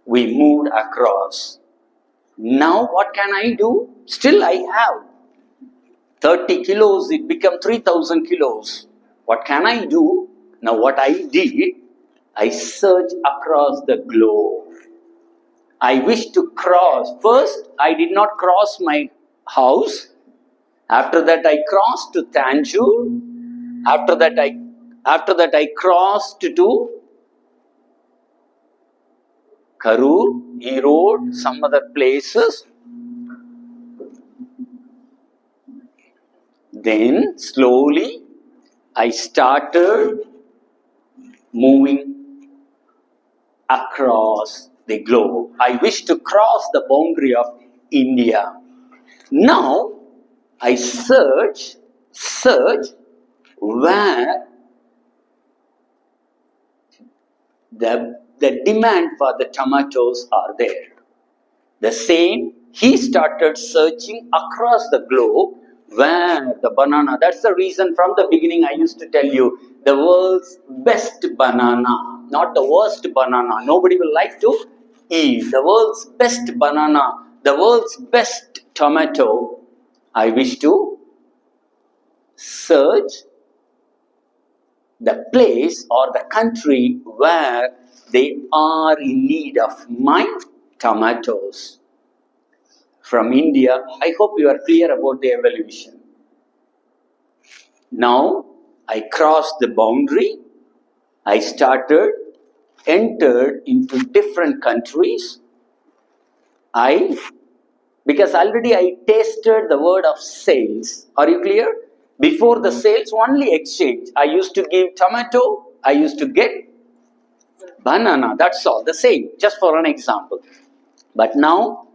we moved across. Now, what can I do? Still, I have 30 kilos. It became 3,000 kilos. What can I do? Now, what I did, I searched across the globe. I wish to cross. First, I did not cross my house. After that, I crossed to Tanjore. After that, I crossed to Karur, Erode, some other places. Then, slowly, I started moving across the globe. I wish to cross the boundary of India. Now, I search where the demand for the tomatoes are there. The same, he started searching across the globe where the banana, that's the reason from the beginning I used to tell you, the world's best banana, not the worst banana. Nobody will like to eat. The world's best banana, the world's best tomato, I wish to search the place or the country where they are in need of my tomatoes. From India, I hope you are clear about the evolution. Now, I crossed the boundary. I entered into different countries. Because already I tasted the word of sales. Are you clear? Before the sales, only exchange. I used to give tomato, I used to get banana. That's all, the same, just for an example. But now,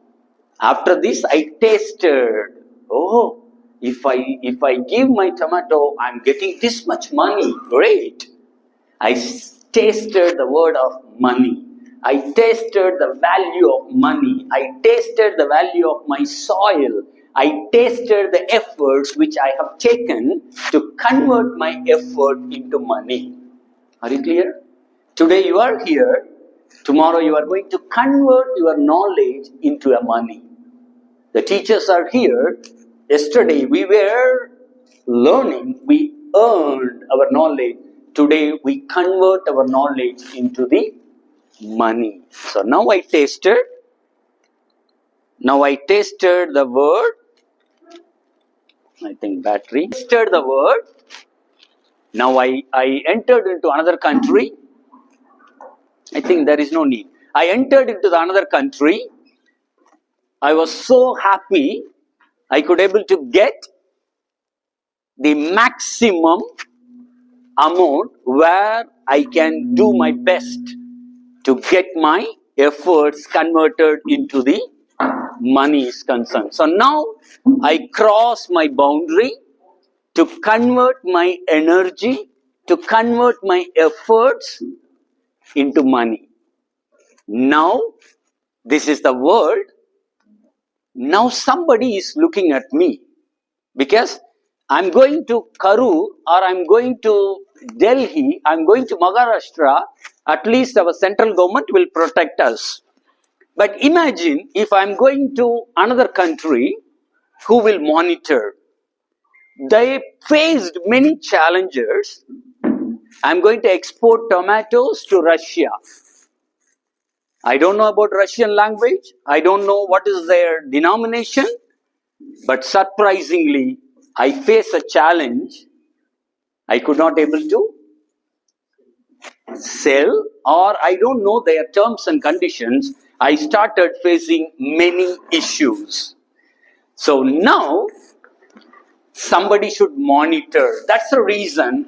after this, I tasted, oh, if I give my tomato, I'm getting this much money. Great. I tasted the word of money. I tasted the value of money. I tasted the value of my soil. I tasted the efforts which I have taken to convert my effort into money. Are you clear? Today you are here. Tomorrow you are going to convert your knowledge into a money. The teachers are here. Yesterday we were learning. We earned our knowledge. Today we convert our knowledge into the money. So now I tasted the word. I think battery. Tasted the word. Now I entered into another country. I think there is no need. I entered into another country. I was so happy. I could able to get the maximum amount where I can do my best to get my efforts converted into the money is concerned. So now I cross my boundary to convert my energy, to convert my efforts into money. Now, this is the world. Now somebody is looking at me because I'm going to Karur or I'm going to Delhi, I'm going to Maharashtra, at least our central government will protect us. But imagine if I'm going to another country, who will monitor? They faced many challenges. I'm going to export tomatoes to Russia. I don't know about Russian language. I don't know what is their denomination. But surprisingly, I face a challenge. I could not able to sell, or I don't know their terms and conditions. I started facing many issues. So now somebody should monitor. That's the reason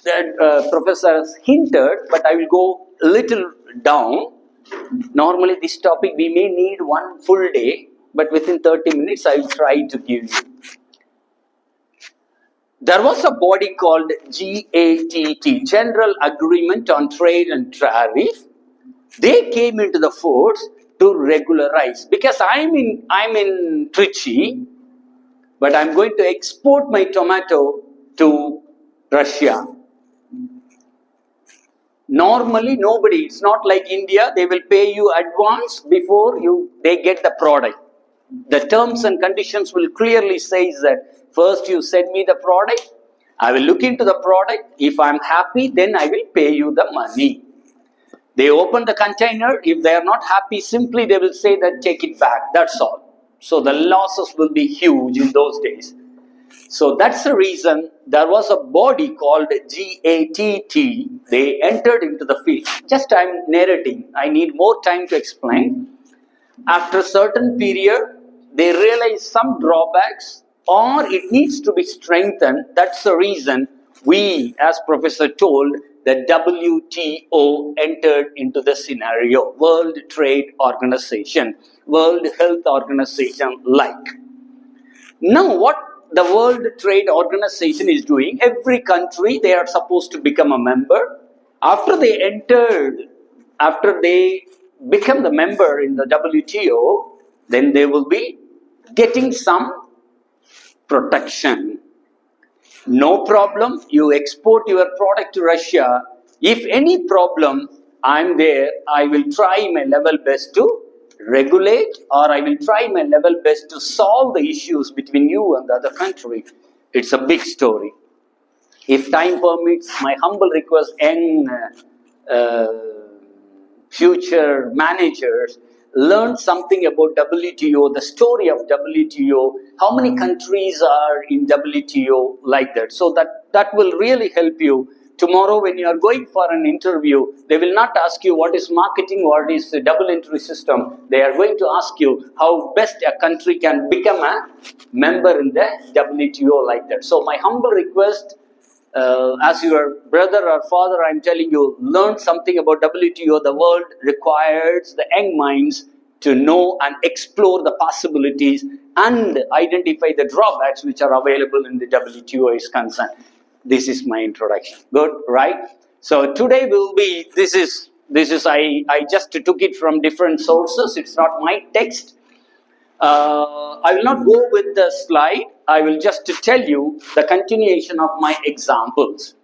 that professor has hinted, but I will go a little down. Normally this topic we may need one full day, but within 30 minutes I will try to give you. There was a body called GATT, General Agreement on Trade and Tariff. They came into the force to regularize, because I'm in Trichy, but I'm going to export my tomato to Russia. Normally nobody, it's not like India, they will pay you advance before they get the product. The terms and conditions will clearly say that first you send me the product, I will look into the product, if I'm happy then I will pay you the money. They open the container, if they are not happy, simply they will say that take it back, that's all. So the losses will be huge in those days. So that's the reason there was a body called GATT. They entered into the field. Just I'm narrating, I need more time to explain. After a certain period, they realize some drawbacks or it needs to be strengthened. That's the reason we, as Professor told, the WTO entered into the scenario, World Trade Organization, World Health Organization like. Now what the World Trade Organization is doing, every country they are supposed to become a member. After they become the member in the WTO, then they will be getting some protection. No problem, you export your product to Russia. If any problem, I'm there, I will try my level best to regulate, or I will try my level best to solve the issues between you and the other country. It's a big story. If time permits, my humble request, young future managers, learn something about WTO, the story of WTO, how many countries are in WTO, like that. So that will really help you. Tomorrow when you are going for an interview, they will not ask you what is marketing, what is the double entry system. They are going to ask you how best a country can become a member in the WTO, like that. So my humble request, as your brother or father, I'm telling you, learn something about WTO. The world requires the young minds to know and explore the possibilities and identify the drawbacks which are available in the WTO is concerned. This is my introduction. Good, right? So today will be, this is I just took it from different sources. It's not my text. I will not go with the slide. I will just tell you the continuation of my examples.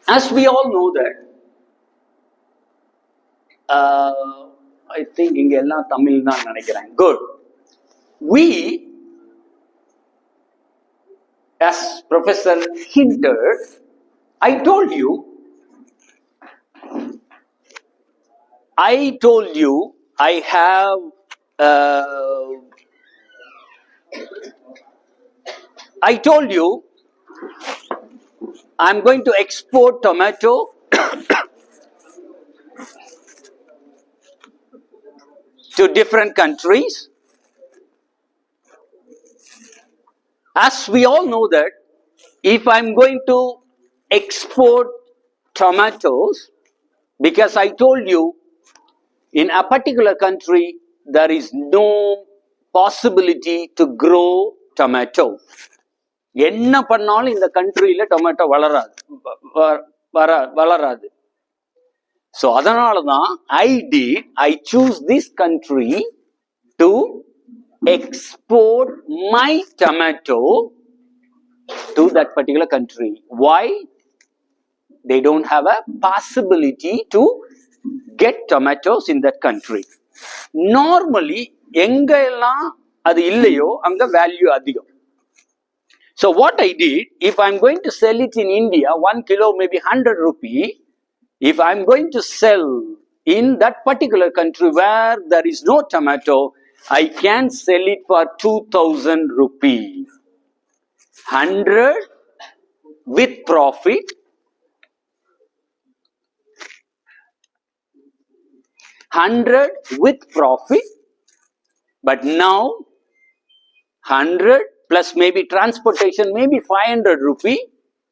As we all know that, I think inga ella Tamil na nenikiren. Good. We, as Professor hinted, I told you I have I told you I'm going to export tomato to different countries. As we all know that, if I'm going to export tomatoes, because I told you in a particular country there is no possibility to grow tomato. என்ன பண்ணாலும் இந்த கண்ட்ரியில tomato வளராது. So அதனால தான் I choose this country to export my tomato to that particular country. Why? They don't have a possibility to get tomatoes in that country. Normally எங்க எல்லாம் அது இல்லையோ அங்க வேல்யூ அதிகம். So what I did, if I'm going to sell it in India, 1 kilo maybe 100 rupee. If I'm going to sell in that particular country where there is no tomato, I can sell it for 2000 rupee. 100 with profit, 100 with profit, but now 100 plus maybe transportation, maybe 500 rupee,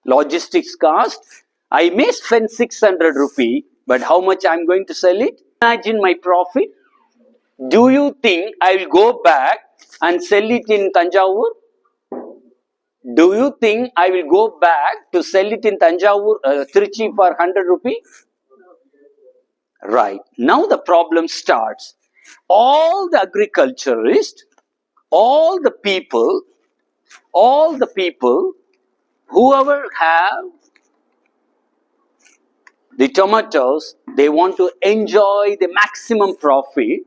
logistics cost. I may spend 600 rupee, but how much I'm going to sell it? Imagine my profit. Do you think I will go back and sell it in Tanjavur? Do you think I will go back to sell it in Tanjavur, Trichy for 100 rupee? Right. Now the problem starts. All the agriculturists, all the people, whoever have the tomatoes, they want to enjoy the maximum profit,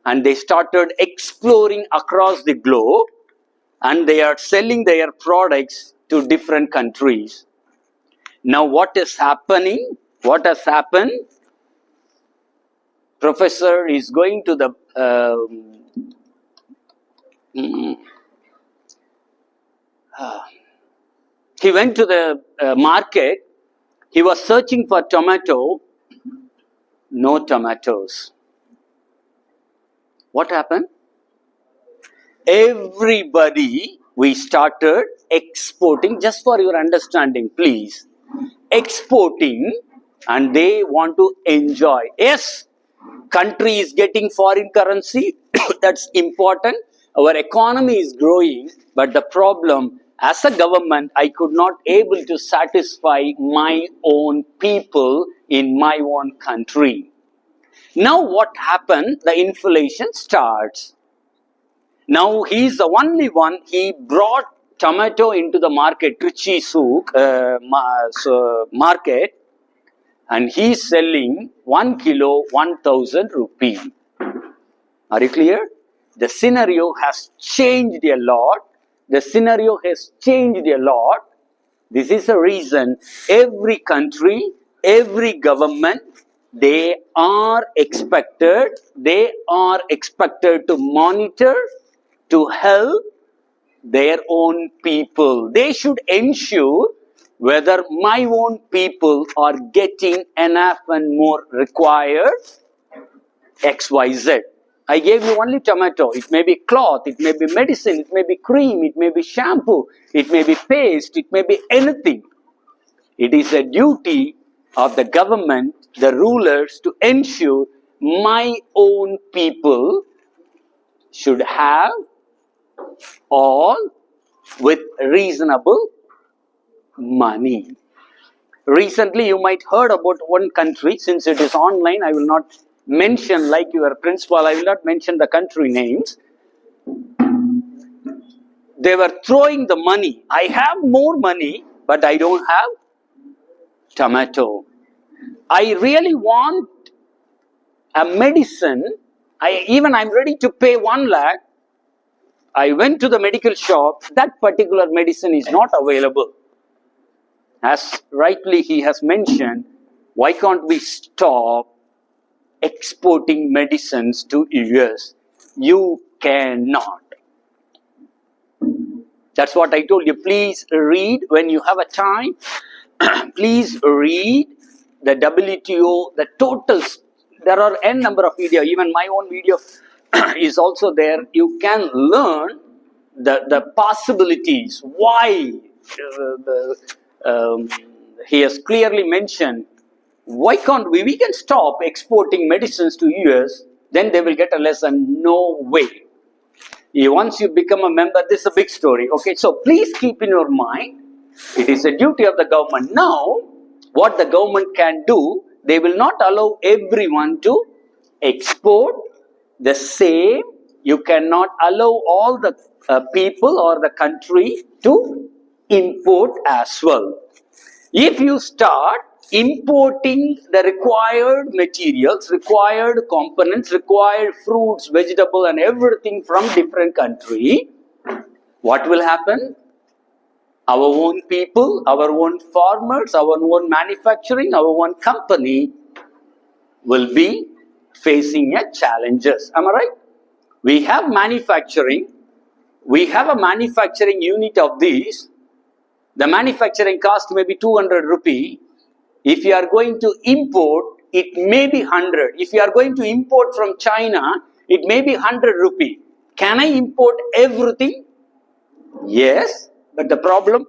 and they started exploring across the globe, and they are selling their products to different countries. Now what is happening? What has happened? Professor is going to the he went to the market. He was searching for tomato. No tomatoes. What happened? Everybody, we started exporting, just for your understanding, please. Exporting, and they want to enjoy. Yes, country is getting foreign currency. That's important. Our economy is growing, but the problem, as a government, I could not able to satisfy my own people in my own country. Now what happened? The inflation starts. Now he is the only one. He brought tomato into the market, Trichy Souk market, and he is selling 1 kilo 1000 rupee. Are you clear? The scenario has changed a lot. The scenario has changed a lot. This is the reason every country, every government, they are expected to monitor, to help their own people. They should ensure whether my own people are getting enough and more required XYZ. I gave you only tomato. It may be cloth, it may be medicine, it may be cream, it may be shampoo, it may be paste, it may be anything. It is a duty of the government, the rulers, to ensure my own people should have all with reasonable money. Recently, you might heard about one country. Since it is online, I will not mention, like your principal, I will not mention the country names. They were throwing the money. I have more money, but I don't have tomato. I really want a medicine. I'm ready to pay 1 lakh. I went to the medical shop. That particular medicine is not available. As rightly he has mentioned, why can't we stop exporting medicines to US? You cannot. That's what I told you. Please read when you have a time. Please read the WTO, the totals. There are n number of videos. Even my own video is also there. You can learn the possibilities. Why he has clearly mentioned, why can't we can stop exporting medicines to US, then they will get a lesson. No way. Once you become a member, this is a big story. Okay, so please keep in your mind, it is a duty of the government. Now, what the government can do, they will not allow everyone to export the same. You cannot allow all the people or the country to import as well. If you start importing the required materials, required components, required fruits, vegetable and everything from different country, what will happen? our own people, our own farmers, our own manufacturing, our own company will be facing a challenges. Am I right? We have manufacturing. We have a manufacturing unit of these. The manufacturing cost may be 200 rupee. If you are going to import, it may be 100. If you are going to import from China, it may be 100 rupee. Can I import everything? Yes, but the problem,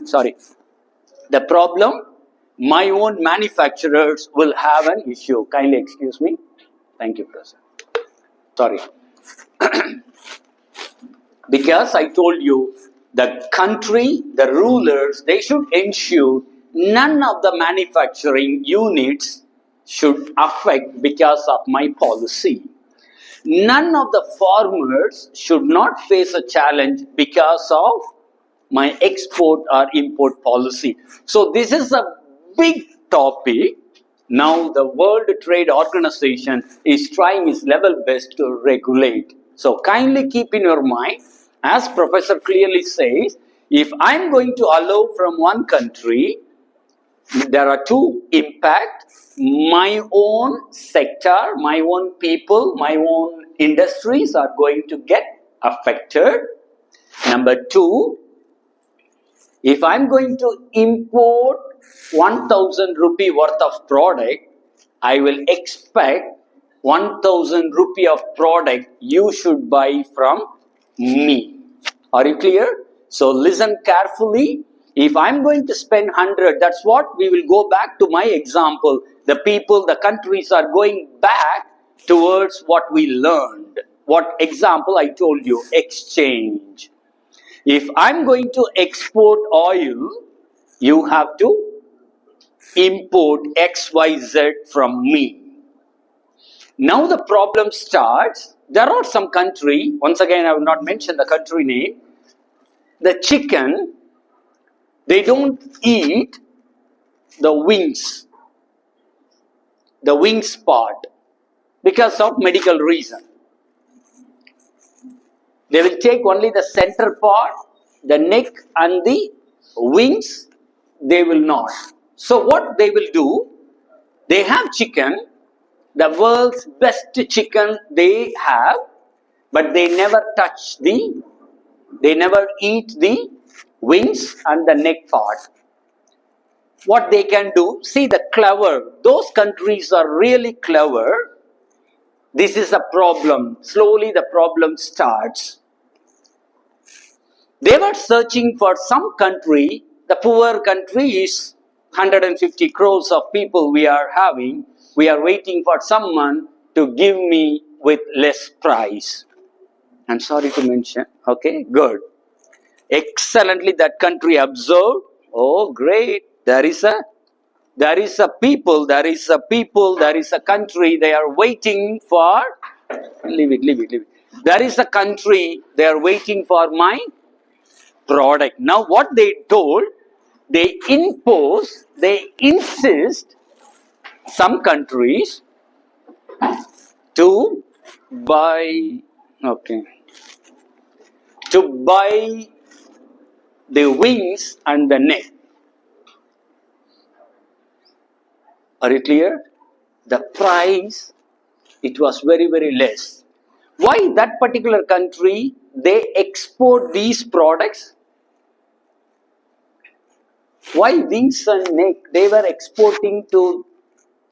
sorry, the problem, my own manufacturers will have an issue. Kindly excuse me. Thank you, Professor. Sorry. Because I told you, the country, the rulers, they should ensure none of the manufacturing units should affect because of my policy. None of the farmers should not face a challenge because of my export or import policy. So this is a big topic. Now the World Trade Organization is trying its level best to regulate. So kindly keep in your mind, as Professor clearly says, if I'm going to allow from one country, there are two impacts. My own sector, my own people, my own industries are going to get affected. Number two, if I'm going to import 1000 rupee worth of product, I will expect 1000 rupee of product you should buy from me. Are you clear? So listen carefully. If I'm going to spend 100, that's what we will go back to my example. The people, the countries are going back towards what we learned. What example I told you? Exchange. If I'm going to export oil, you have to import XYZ from me. Now the problem starts. There are some country, once again I will not mention the country name, the chicken, they don't eat the wings part because of medical reason. They will take only the center part, the neck and the wings, they will not. So what they will do, they have chicken, the world's best chicken they have, but they never eat the wings and the neck part. What they can do, see the clever, those countries are really clever. This is a problem. Slowly the problem starts. They were searching for some country. The poor country is 150 crores of people we are having. We are waiting for someone to give me with less price. I'm sorry to mention. Okay, good. Excellently that country observed. Oh, great. There is a people, there is a country, they are waiting for, leave it. There is a country, they are waiting for my product. Now what they told, they insist some countries to buy the wings and the neck. Are you clear? The price, it was very, very less. Why that particular country, they export these products? Why wings and neck? They were exporting to,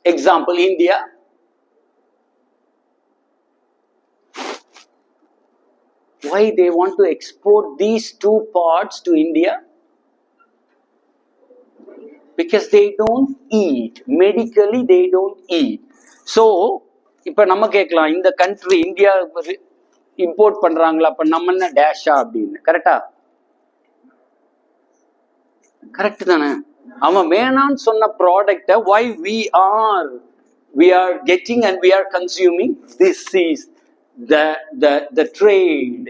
example, India. Why they want to export these two parts to India? Because they don't eat. Medically, they don't eat. So, இப்ப நம்ம கேட்கலாம், இந்த country India import பண்றாங்களா, அப்ப நம்ம என்ன டேஷா அப்படின்னு, கரெக்டா? கரெக்ட் தானே? அவன் வேணான்னு சொன்ன ப்ராடக்ட why we are getting and we are consuming. This is the trade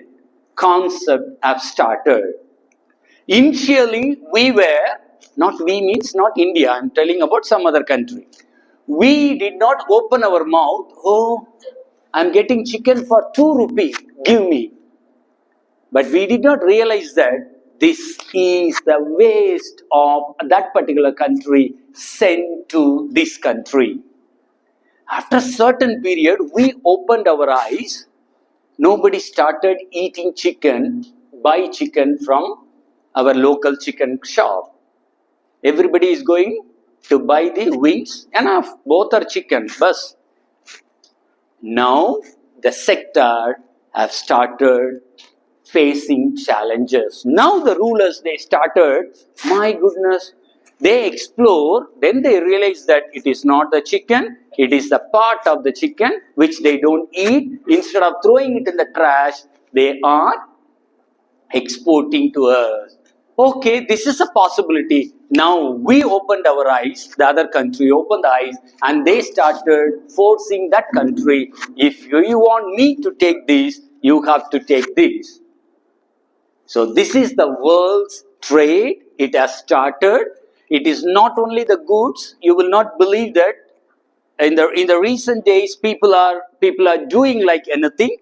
concept have started. Initially, we were, not we means not India, I'm telling about some other country. We did not open our mouth, oh, I'm getting chicken for 2 rupees, give me. But we did not realize that this is the waste of that particular country sent to this country. After a certain period, we opened our eyes. Nobody started eating chicken, buy chicken from our local chicken shop. Everybody is going to buy the wings. Enough, both are chicken. Bus. Now the sector have started facing challenges. Now the rulers, they started, my goodness, they explore, then they realize that it is not the chicken, it is the part of the chicken which they don't eat. Instead of throwing it in the trash, they are exporting to us. Okay, this is a possibility. Now we opened our eyes, the other country opened the eyes, and they started forcing that country, if you want me to take this, you have to take this. So this is the world's trade. It has started. It is not only the goods. You will not believe that in the recent days people are doing like anything.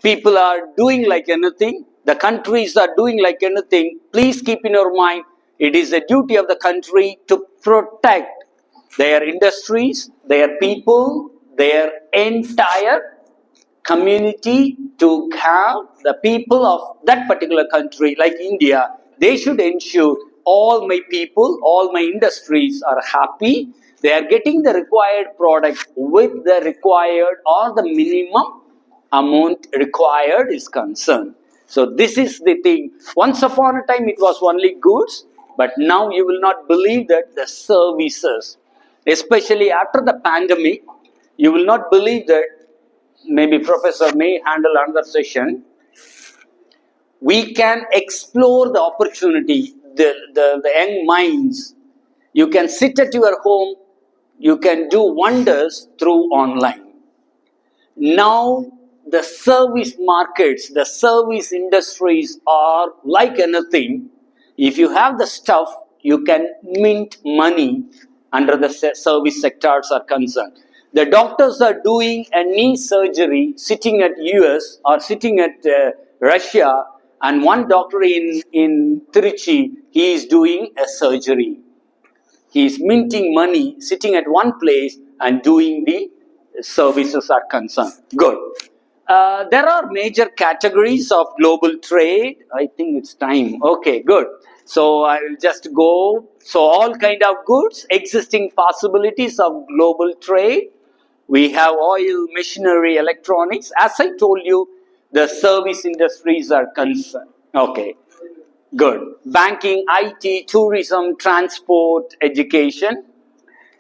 People are doing like anything. The countries are doing like anything. Please keep in your mind, it is a duty of the country to protect their industries, their people, their entire community, to have the people of that particular country, like India, they should ensure all my people, all my industries are happy. They are getting the required product with the required or the minimum amount required is concerned. So this is the thing. Once upon a time it was only goods, but now you will not believe that the services, especially after the pandemic, you will not believe that. Maybe Professor may handle another session. We can explore the opportunity, the young minds. You can sit at your home, you can do wonders through online. Now the service markets, the service industries are like anything. If you have the stuff, you can mint money under the service sectors are concerned. The doctors are doing a knee surgery sitting at US or sitting at Russia, and one doctor in Trichy, he is doing a surgery. He is minting money sitting at one place and doing the services are concerned. Good. There are major categories of global trade. I think it's time. Okay, good. So I will just go. So all kind of goods, existing possibilities of global trade. We have oil, machinery, electronics. As I told you, the service industries are concerned. Okay, good. Banking, IT, tourism, transport, education.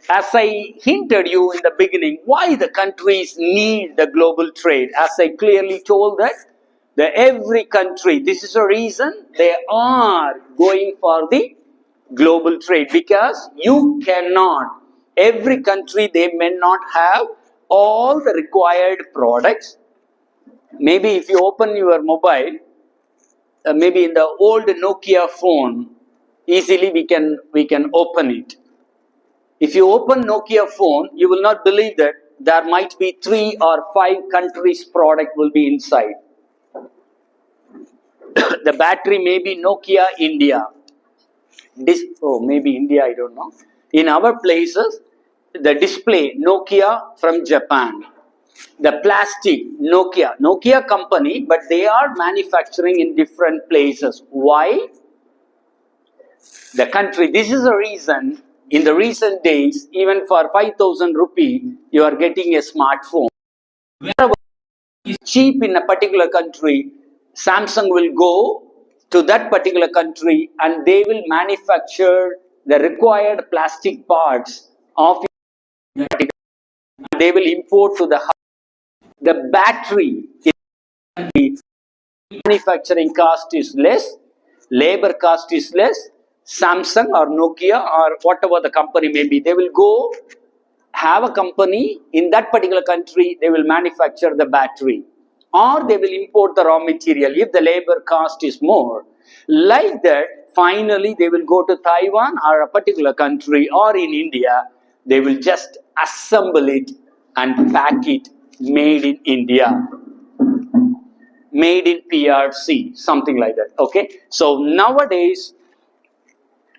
As I hinted you in the beginning, why the countries need the global trade? As I clearly told that every country, this is a reason they are going for the global trade, because you cannot, every country, they may not have all the required products. Maybe if you open your mobile, maybe in the old Nokia phone, easily we can open it. If you open Nokia phone, you will not believe that there might be 3 or 5 countries' product will be inside. The battery may be Nokia India. Maybe India, I don't know. In our places, the display Nokia from Japan. The plastic Nokia company, but they are manufacturing in different places. Why? The country, this is a reason. In the recent days, even for 5,000 rupee, you are getting a smartphone. Wherever is cheap in a particular country, Samsung will go to that particular country and they will manufacture the required plastic parts of that particular country. They will import to the house. The battery in the manufacturing cost is less, labor cost is less. Samsung or Nokia or whatever the company may be, they will go have a company in that particular country, they will manufacture the battery, or they will import the raw material if the labor cost is more. Like that, finally they will go to Taiwan or a particular country, or in India, they will just assemble it and pack it, made in India. made in PRC, something like that. Okay, so nowadays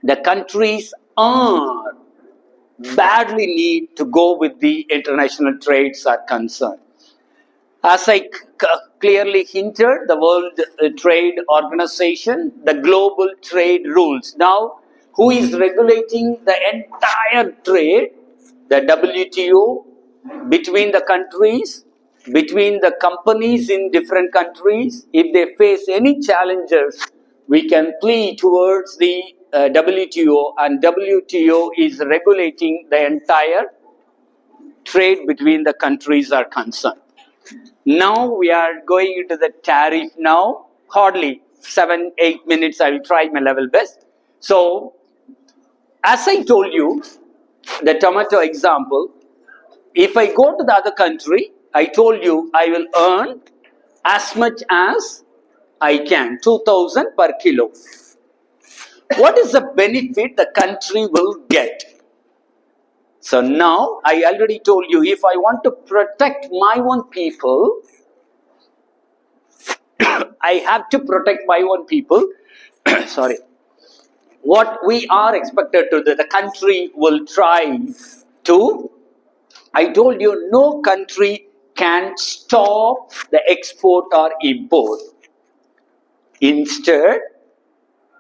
the countries are badly need to go with the international trades are concerned. As I clearly hinted, the World Trade Organization, the global trade rules. Now, who is regulating the entire trade? The WTO, between the countries, between the companies in different countries. If they face any challenges, we can plead towards the WTO, and WTO is regulating the entire trade between the countries are concerned. Now we are going into the tariff now, hardly 7-8 minutes, I will try my level best. So, as I told you, the tomato example, if I go to the other country, I told you I will earn as much as I can, 2,000 per kilo. What is the benefit the country will get? So now, I already told you, if I want to protect my own people, I have to protect my own people. Sorry. What we are expected to do, the country will try to, I told you, no country can stop the export or import. Instead,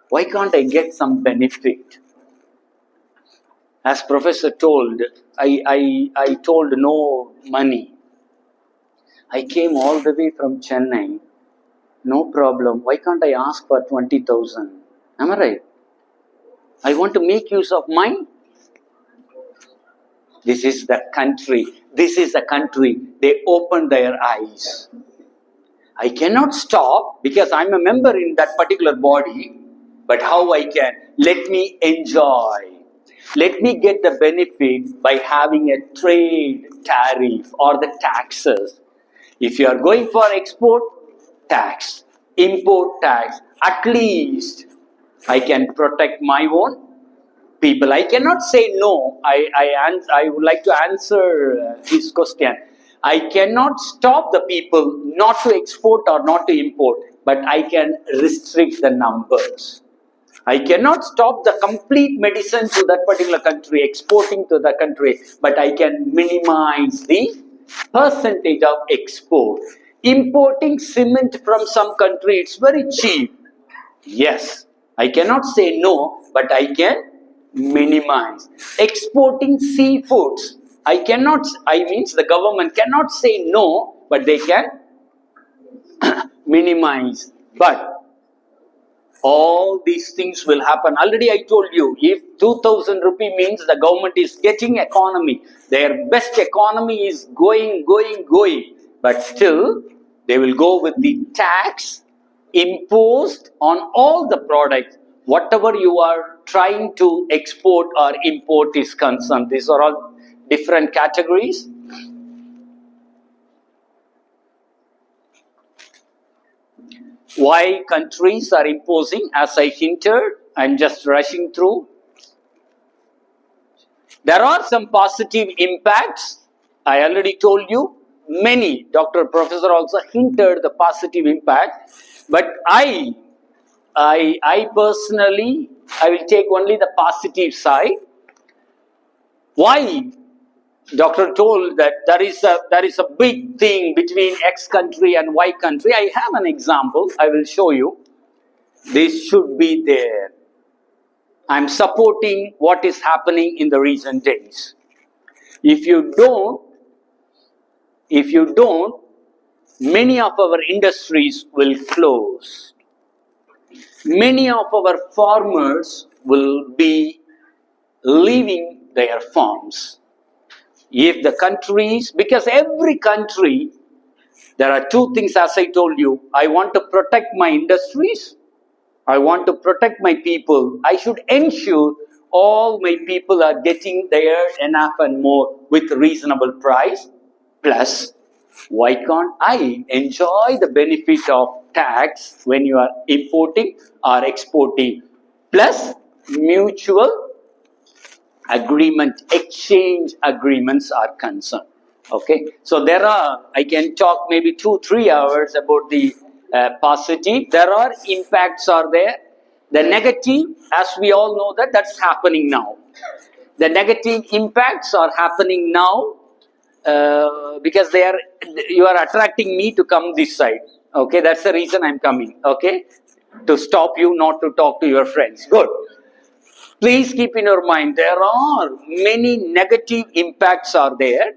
why can't I get some benefit? As professor told, I told no money. I came all the way from Chennai. No problem. Why can't I ask for 20,000? Am I right? I want to make use of mine. This is the country. This is the country. They opened their eyes. I cannot stop because I'm a member in that particular body. But how I can? Let me enjoy. Let me get the benefit by having a trade tariff or the taxes. If you are going for export, tax, import tax, at least I can protect my own people. I cannot say no. I would like to answer this question. I cannot stop the people not to export or not to import, but I can restrict the numbers. I cannot stop the complete medicine to that particular country, exporting to that country, but I can minimize the percentage of export. Importing cement from some country, it's very cheap. Yes, I cannot say no, but I can minimize. Exporting seafoods, the government cannot say no, but they can minimize. But all these things will happen. Already I told you, if 2,000 rupee means the government is getting economy, their best economy is going. But still, they will go with the tax imposed on all the products. Whatever you are trying to export or import is concerned. These are all different categories. Why countries are imposing, as I hinted, I'm just rushing through. There are some positive impacts. I already told you, many, Professor also hinted the positive impact. But I personally, I will take only the positive side. Why? Doctor told that there is a big thing between X country and Y country. I have an example. I will show you. This should be there. I'm supporting what is happening in the recent days. If you don't, many of our industries will close. Many of our farmers will be leaving their farms. If the countries, because every country, there are two things as I told you. I want to protect my industries. I want to protect my people. I should ensure all my people are getting there enough and more with reasonable price. Plus, why can't I enjoy the benefit of tax when you are importing or exporting? Plus, mutual agreement, exchange agreements are concerned. Okay, so there are, I can talk maybe 2-3 hours about the positive. There are impacts are there. The negative, as we all know that's happening now. The negative impacts are happening now because you are attracting me to come this side. Okay, that's the reason I'm coming. Okay, to stop you not to talk to your friends. Good. Please keep in your mind, there are many negative impacts are there.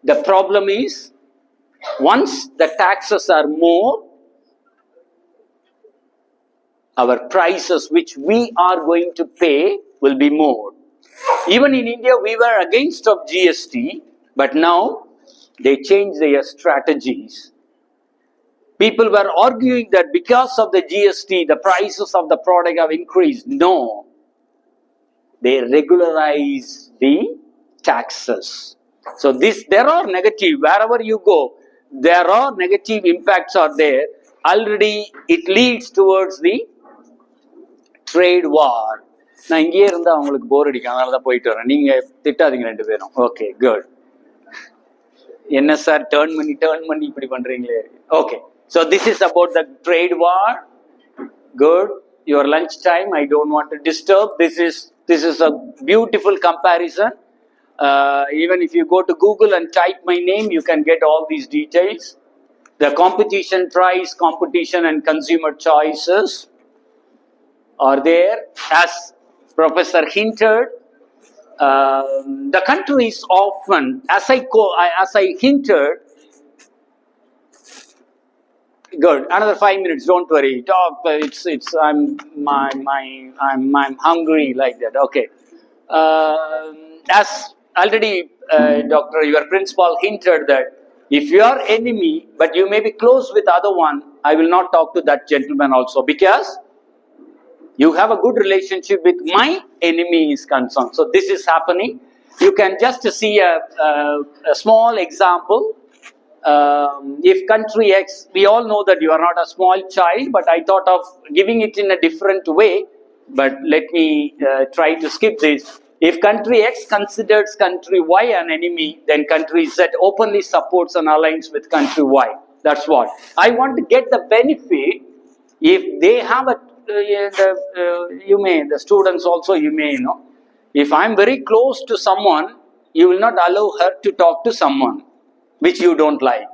The problem is, once the taxes are more, our prices which we are going to pay will be more. Even in India, we were against of GST, but now they changed their strategies. People were arguing that because of the GST, the prices of the product have increased. No. They regularize the taxes. So there are negative, wherever you go, there are negative impacts are there. Already it leads towards the trade war. நான் இங்கேயே இருந்தா உங்களுக்கு போர் அடிக்கும், அதனால தான் போயிட்டு வரேன். நீங்க திட்டாதீங்க ரெண்டு பேரும். Okay, good. என்ன சார் டேர்ன் பண்ணி இப்படி பண்றீங்களே? Okay, so this is about the trade war. Good. Your lunch time, I don't want to disturb. This is a beautiful comparison. Even if you go to Google and type my name, you can get all these details. The competition price, competition and consumer choices are there. As Professor hinted, the countries often, as I hinted, good. Another 5 minutes. Don't worry. Talk. I'm hungry like that. Okay. As already, Doctor, your principal hinted that if you are enemy, but you may be close with other one, I will not talk to that gentleman also because you have a good relationship with my enemy is concerned. So this is happening. You can just see a small example. If country X, we all know that you are not a small child, but I thought of giving it in a different way. But let me try to skip this. If country X considers country Y an enemy, then country Z openly supports an alliance with country Y. That's what. I want to get the benefit. If they have the students also, you may know. If I'm very close to someone, you will not allow her to talk to someone which you don't like.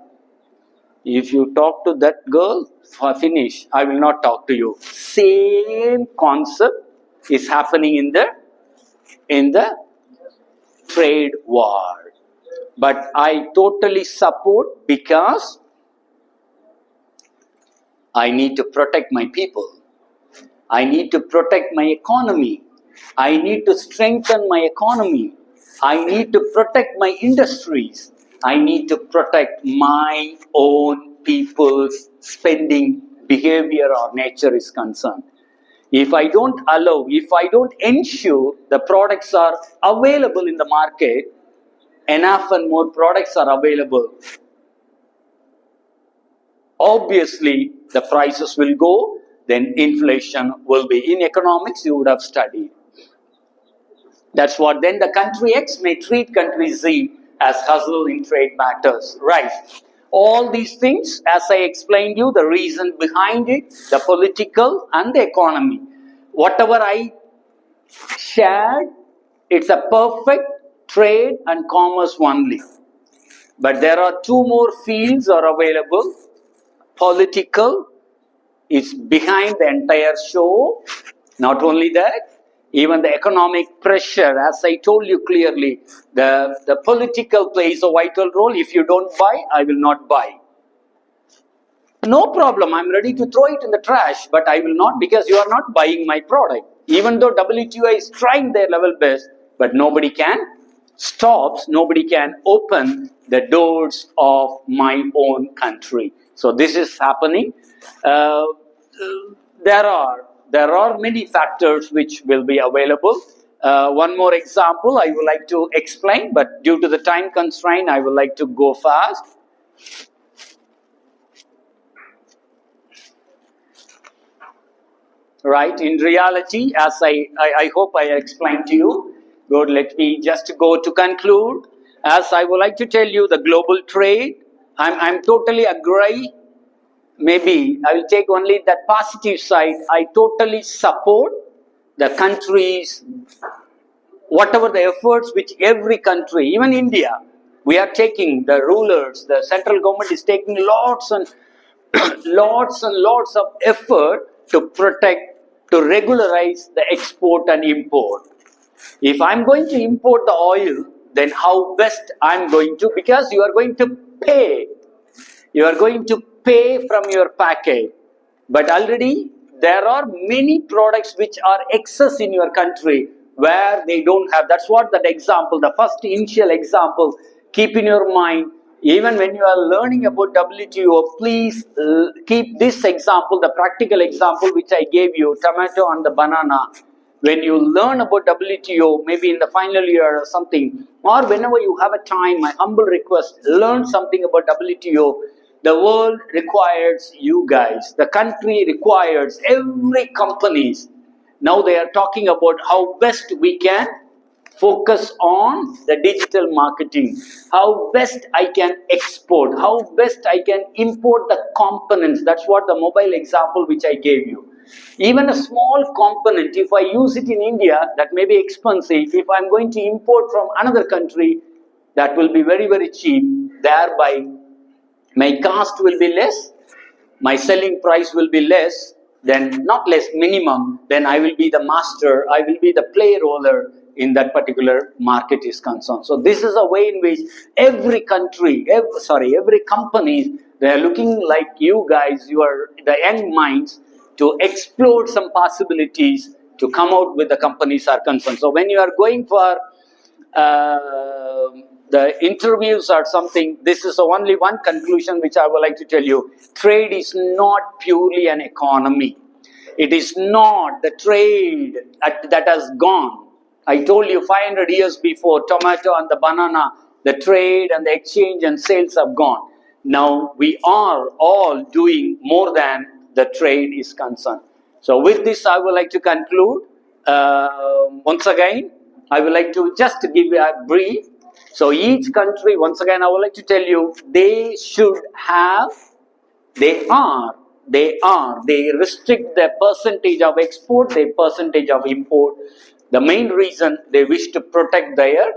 If you talk to that girl, finish. I will not talk to you. Same concept is happening in the trade war. But I totally support because I need to protect my people. I need to protect my economy. I need to strengthen my economy. I need to protect my industries. I need to protect my own people's spending behavior or nature is concerned. If I don't allow, if I don't ensure the products are available in the market, enough and more products are available, obviously the prices will go, then inflation will be. In economics, you would have studied. That's what. Then the country X may treat country Z as hustle in trade matters. Right. All these things, as I explained you, the reason behind it, the political and the economy. Whatever I shared, it's a perfect trade and commerce only. But there are two more fields are available. Political is behind the entire show. Not only that, even the economic pressure, as I told you clearly, the political plays a vital role. If you don't buy, I will not buy. No problem, I'm ready to throw it in the trash, but I will not because you are not buying my product. Even though WTO is trying their level best, but nobody can stop, nobody can open the doors of my own country. So this is happening. There are many factors which will be available. One more example I would like to explain, but due to the time constraint, I would like to go fast. Right, in reality, as I hope I explained to you, good, let me just go to conclude. As I would like to tell you, the global trade, I'm totally agree maybe I will take only that positive side. I totally support the countries, whatever the efforts which every country, even India, we are taking, the rulers, the central government is taking lots and lots and lots of effort to protect, to regularize the export and import. If I'm going to import the oil, then how best I'm going to, because you are going to pay. You are going to pay from your package. But already there are many products which are excess in your country where they don't have. That's what that example, the first initial example, keep in your mind. Even when you are learning about WTO, please keep this example, the practical example which I gave you, tomato and the banana. When you learn about WTO, maybe in the final year or something, or whenever you have a time, my humble request, learn something about WTO. The world requires you guys. The country requires every companies. Now they are talking about how best we can focus on the digital marketing, how best I can export, how best I can import the components. That's what the mobile example which I gave you. Even a small component, if I use it in India, that may be expensive. If I'm going to import from another country, that will be very, very cheap. Thereby, my cost will be less, my selling price will be less, then not less, minimum, then I will be the master, I will be the player owner in that particular market is concerned. So this is a way in which every country, every company, they are looking like you guys, you are the young minds, to explore some possibilities to come out with the companies are concerned. So when you are going for the interviews or something, this is only one conclusion which I would like to tell you. Trade is not purely an economy. It is not the trade that has gone. I told you 500 years before, tomato and the banana, the trade and the exchange and sales have gone. Now we are all doing more than the trade is concerned. So with this, I would like to conclude. Once again, I would like to just give a brief. So each country, once again, I would like to tell you, they should have, they restrict their percentage of export, their percentage of import. The main reason they wish to protect their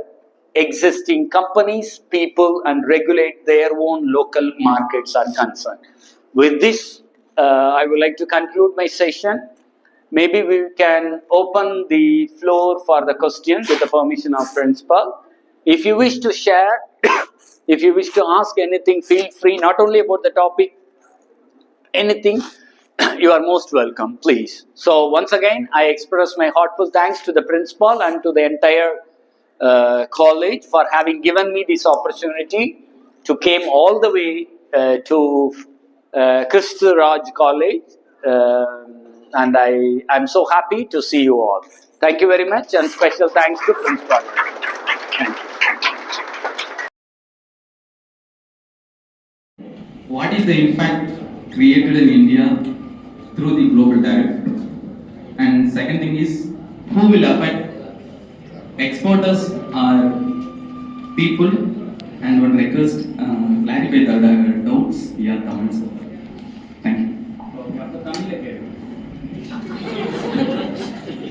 existing companies, people, and regulate their own local markets are concerned. With this, I would like to conclude my session. Maybe we can open the floor for the questions with the permission of principal. If you wish to share, if you wish to ask anything, feel free, not only about the topic, anything, you are most welcome, please. So once again, I express my heartfelt thanks to the principal and to the entire college for having given me this opportunity to came all the way to Christ Raj College, and I am so happy to see you all. Thank you very much, and special thanks to principal. Thank you. What is the impact created in India through the global tariff? And second thing is, who will affect? Exporters are people, and one request, clarify the doubts via comments. Thank you.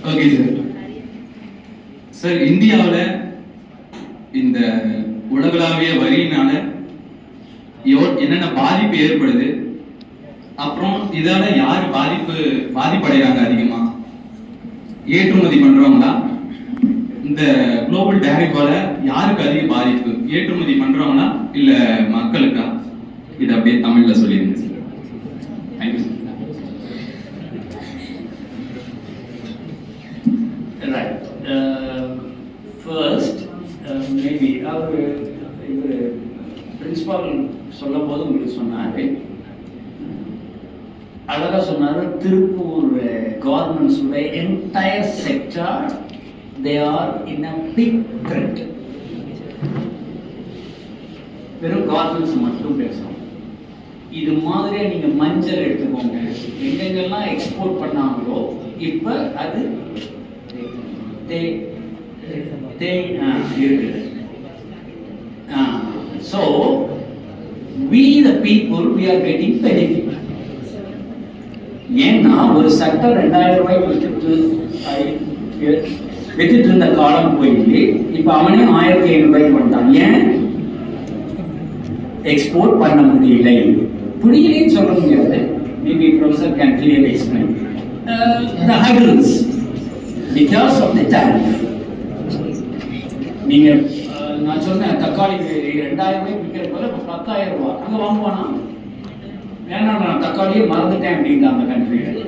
Okay, sir. Sir, இந்தியாவில் இந்த உலகளாவிய வரியினால என்னென்ன பாதிப்பு ஏற்படுது, அப்புறம் இதால யார் பாதிப்படைகிறாங்க அதிகமா? ஏற்றுமதி பண்றவங்களா? இந்த குளோபல் டேரிஃபால யாருக்கு அதிக பாதிப்பு? ஏற்றுமதி பண்றவங்களா இல்ல மக்களுக்கா? இது அப்படியே தமிழ்ல சொல்லிருங்க sir. Thank you sir. Right. First, maybe our principal சொல்லும் போது உங்களுக்கு சொன்னாரு, அழகா சொன்னாரு, Tiruppur governments entire sector they are in a big threat. வெறும் கவர்மெண்ட்ஸ் மட்டும் பேசுறோம். இது மாதிரியே நீங்க மஞ்சள் எடுத்துக்கோங்க, எங்கெங்கெல்லாம் எக்ஸ்போர்ட் பண்ணாங்களோ இப்ப அது இருக்குது. So we the people, we are getting benefit. ஏன்னா ஒரு சட்டம் 2000 ரூபாய்க்கு வித்துட்டு இருந்த காலம் போயிட்டு இப்ப அவனே 1500 ரூபாய்க்கு பண்ணிட்டான். ஏன் எக்ஸ்போர்ட் பண்ண முடியல? புரியலன்னு சொல்ல முடியாது. Maybe professor can clearly explain the hurdles because of the tariff. நீங்க நான் சொன்னேன் தக்காளி 2000 ரூபாய்க்கு விற்கிற போல 10,000 ரூபாய் அங்க வாங்குவானா? வேணாம் நான் தக்காளியே மறந்துட்டேன் அப்படின்ட்டு அந்த கண்ட்ரியில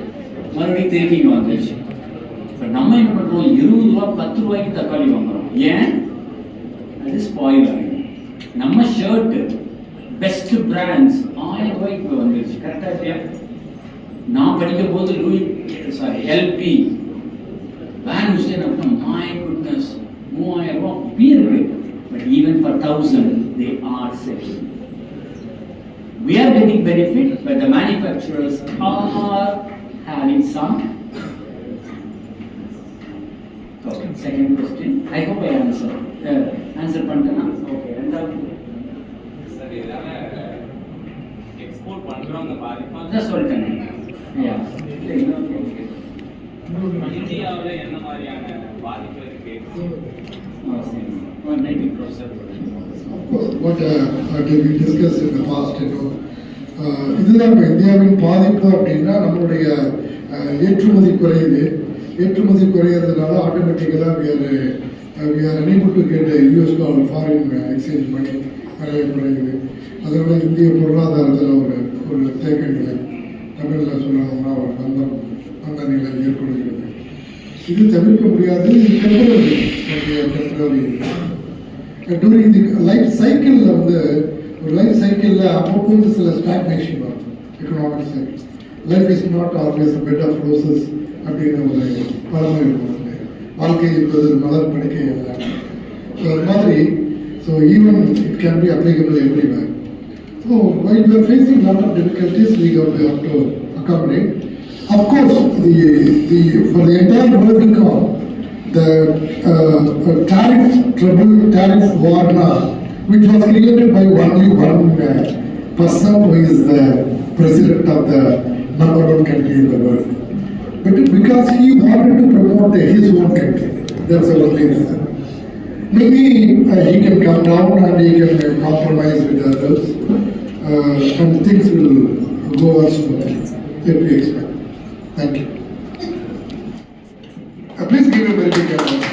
மறுபடியும் திரும்பி வந்துருச்சு. இப்போ நம்ம என்ன பண்ணுறோம்? 20 ரூபா 10 ரூபாய்க்கு தக்காளி வாங்குறோம். ஏன்? அது ஸ்பாயில் ஆகிடும். நம்ம ஷர்ட்டு பெஸ்ட் பிராண்ட்ஸ் 1000 ரூபாய்க்கு இப்போ வந்துருச்சு. கரெக்டாக இல்லையா? நான் படிக்கும் போது எல்பி வேன் ஹுசேன் அப்படின்னா மை குட்னஸ் 3000 ரூபா பீர் இருக்கு. But even for 1000 they are selling. We are getting benefit, but the manufacturers are having some. Okay, second question. I hope I answered. Answer pantana. Okay, and சரி, இதனால export பண்றவங்க பாதிப்பா? that's all done. Yeah. இந்தியாவுல என்ன மாதிரியான பாதிப்பு இருக்கு? One maybe professor. Of course, what we discussed in the past, இதுதான் இப்போ இந்தியாவின் பாதிப்பு அப்படின்னா நம்மளுடைய ஏற்றுமதி குறையுது. ஏற்றுமதி குறையிறதுனால ஆட்டோமேட்டிக்கலாக we are unable to get US dollar foreign exchange money நிறைய குறையுது. அதனால இந்திய பொருளாதாரத்தில் ஒரு தேக்க நிலை, தமிழில் சொன்னாங்கன்னா ஒரு மந்த நிலை ஏற்படுகிறது. இது தவிர்க்க முடியாது. இது டெம்பரரி டூரிங் தி லைஃப் சைக்கிளில் ஒரு லைஃப் சைக்கிளில் அப்பப்போது சில ஸ்டாக்னேஷன் வரும். Economic cycle life is not always bed of roses அப்படின்னு ஒரு பழமை இருக்கும். வாழ்க்கை என்பது மலர் படுக்கை அல்ல. ஸோ அது மாதிரி so even it can be applicable everywhere. So while we are facing lot of difficulties, we have to accommodate. Of course, for the entire world, the tariff war now, which was created by only one person who is the president of the number one country in the world. But because he wanted to promote his own country, that's the only reason. Maybe he can come down and he can compromise with others, and things will go on smoothly. That we expect. Thank you. Please give a very big applause.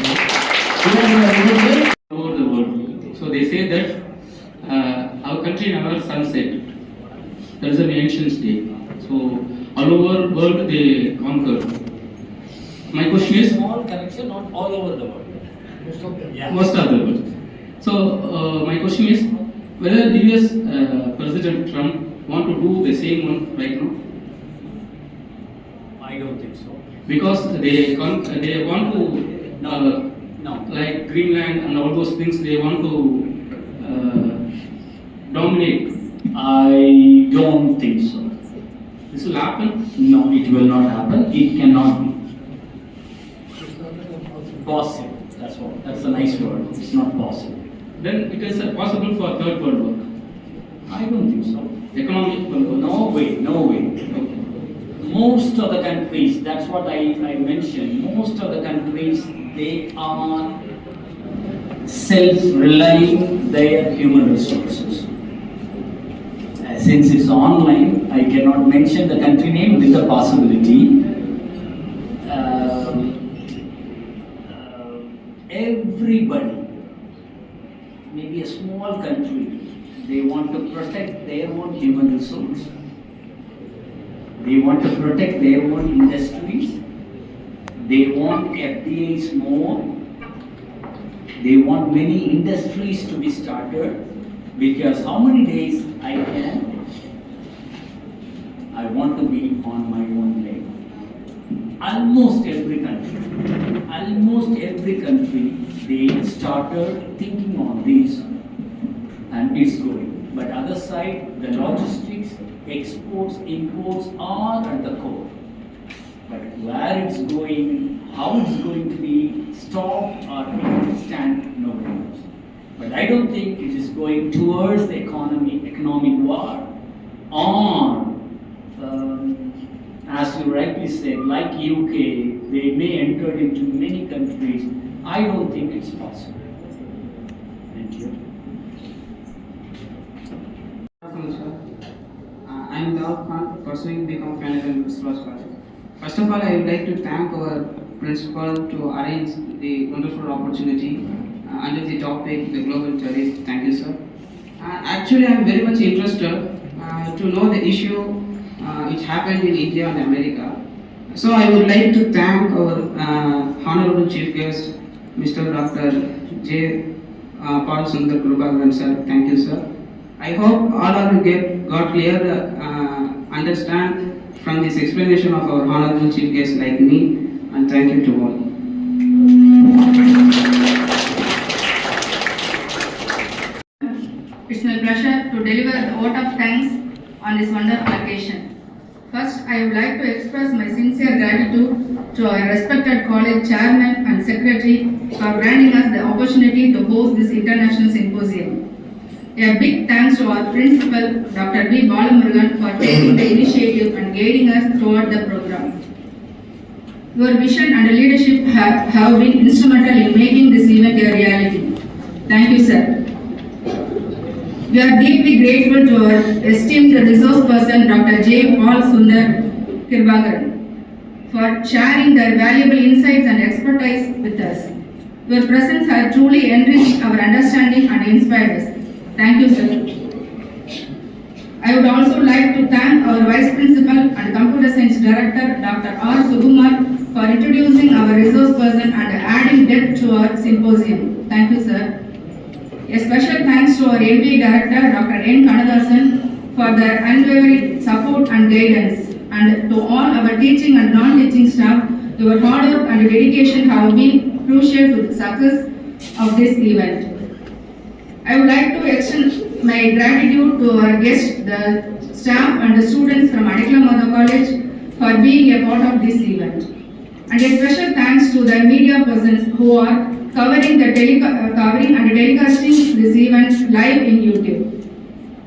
Over the world. So they say that our country never sunset. That is an ancient state. So all over world they conquered. My question is Small connection, not all over the world. most of the world. So my question is whether the US President Trump want to do the same one right now? I don't think so. Because they want to No. like Greenland and all those things, they want to dominate. I don't think so. This will happen. No, it will not happen. It cannot be possible. That's a nice word. It's not possible. Then it is possible for third world war. I don't think so. Economic world war. No way. Okay. Most of the countries, that's what I mentioned, most of the countries, they are self-relying their human resources. Since it's online, I cannot mention the country name with the possibility. Everybody, maybe a small country, they want to protect their own human resource. They want to protect their own industries. They want FDIs more. They want many industries to be started, because how many days I want to be on my own leg. Almost every country, they started thinking on this, and it's going. But other side, the logistics, exports, imports are at the core. But where it's going, how it's going to be stopped or stand, nobody knows. But I don't think it is going towards the economic war or as you rightly said, like UK, they may enter into many countries. I don't think it's possible. Thank you. I am Daud Khan, pursuing BCom Final in Research College. First of all, I would like to thank our principal to arrange the wonderful opportunity under the topic the global studies. Thank you, sir. Actually, I am very much interested to know the issue which happened in India and America. So I would like to thank our honorable chief guest, Mr. Dr. J. Paul Sundar Krupagaran, sir. Thank you, sir. I hope all of you got clear understand from this explanation of our honorable chief guest like me, and thank you to all. It's my pleasure to deliver the vote of thanks on this wonderful occasion. First, I would like to express my sincere gratitude to our respected college chairman and secretary for granting us the opportunity to host this international symposium. A big thanks to our principal, Dr. B. Balamurugan, for taking the initiative and guiding us throughout the program. Your vision and leadership have been instrumental in making this event a reality. Thank you, sir. We are deeply grateful to our esteemed resource person, Dr. J. Paul Sundar Krupagaran, for sharing their valuable insights and expertise with us. Your presence has truly enriched our understanding and inspired us. Thank you, sir. I would also like to thank our Vice Principal and Computer Science Director, Dr. R. Subumar, for introducing our resource person and adding depth to our symposium. Thank you, sir. A special thanks to our MD Director, Dr. N. Kanadasan, for their unwavering support and guidance, and to all our teaching and non-teaching staff. Your hard work and dedication have been crucial to the success of this event. I would like to extend my gratitude to our guests, the staff and the students from Adiklamada College for being a part of this event. And a special thanks to the media persons who are covering and telecasting this event live in YouTube.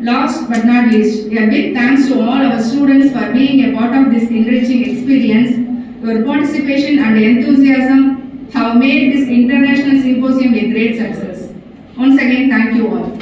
Last but not least, a big thanks to all our students for being a part of this enriching experience. Your participation and enthusiasm have made this international symposium a great success. Once again, thank you all.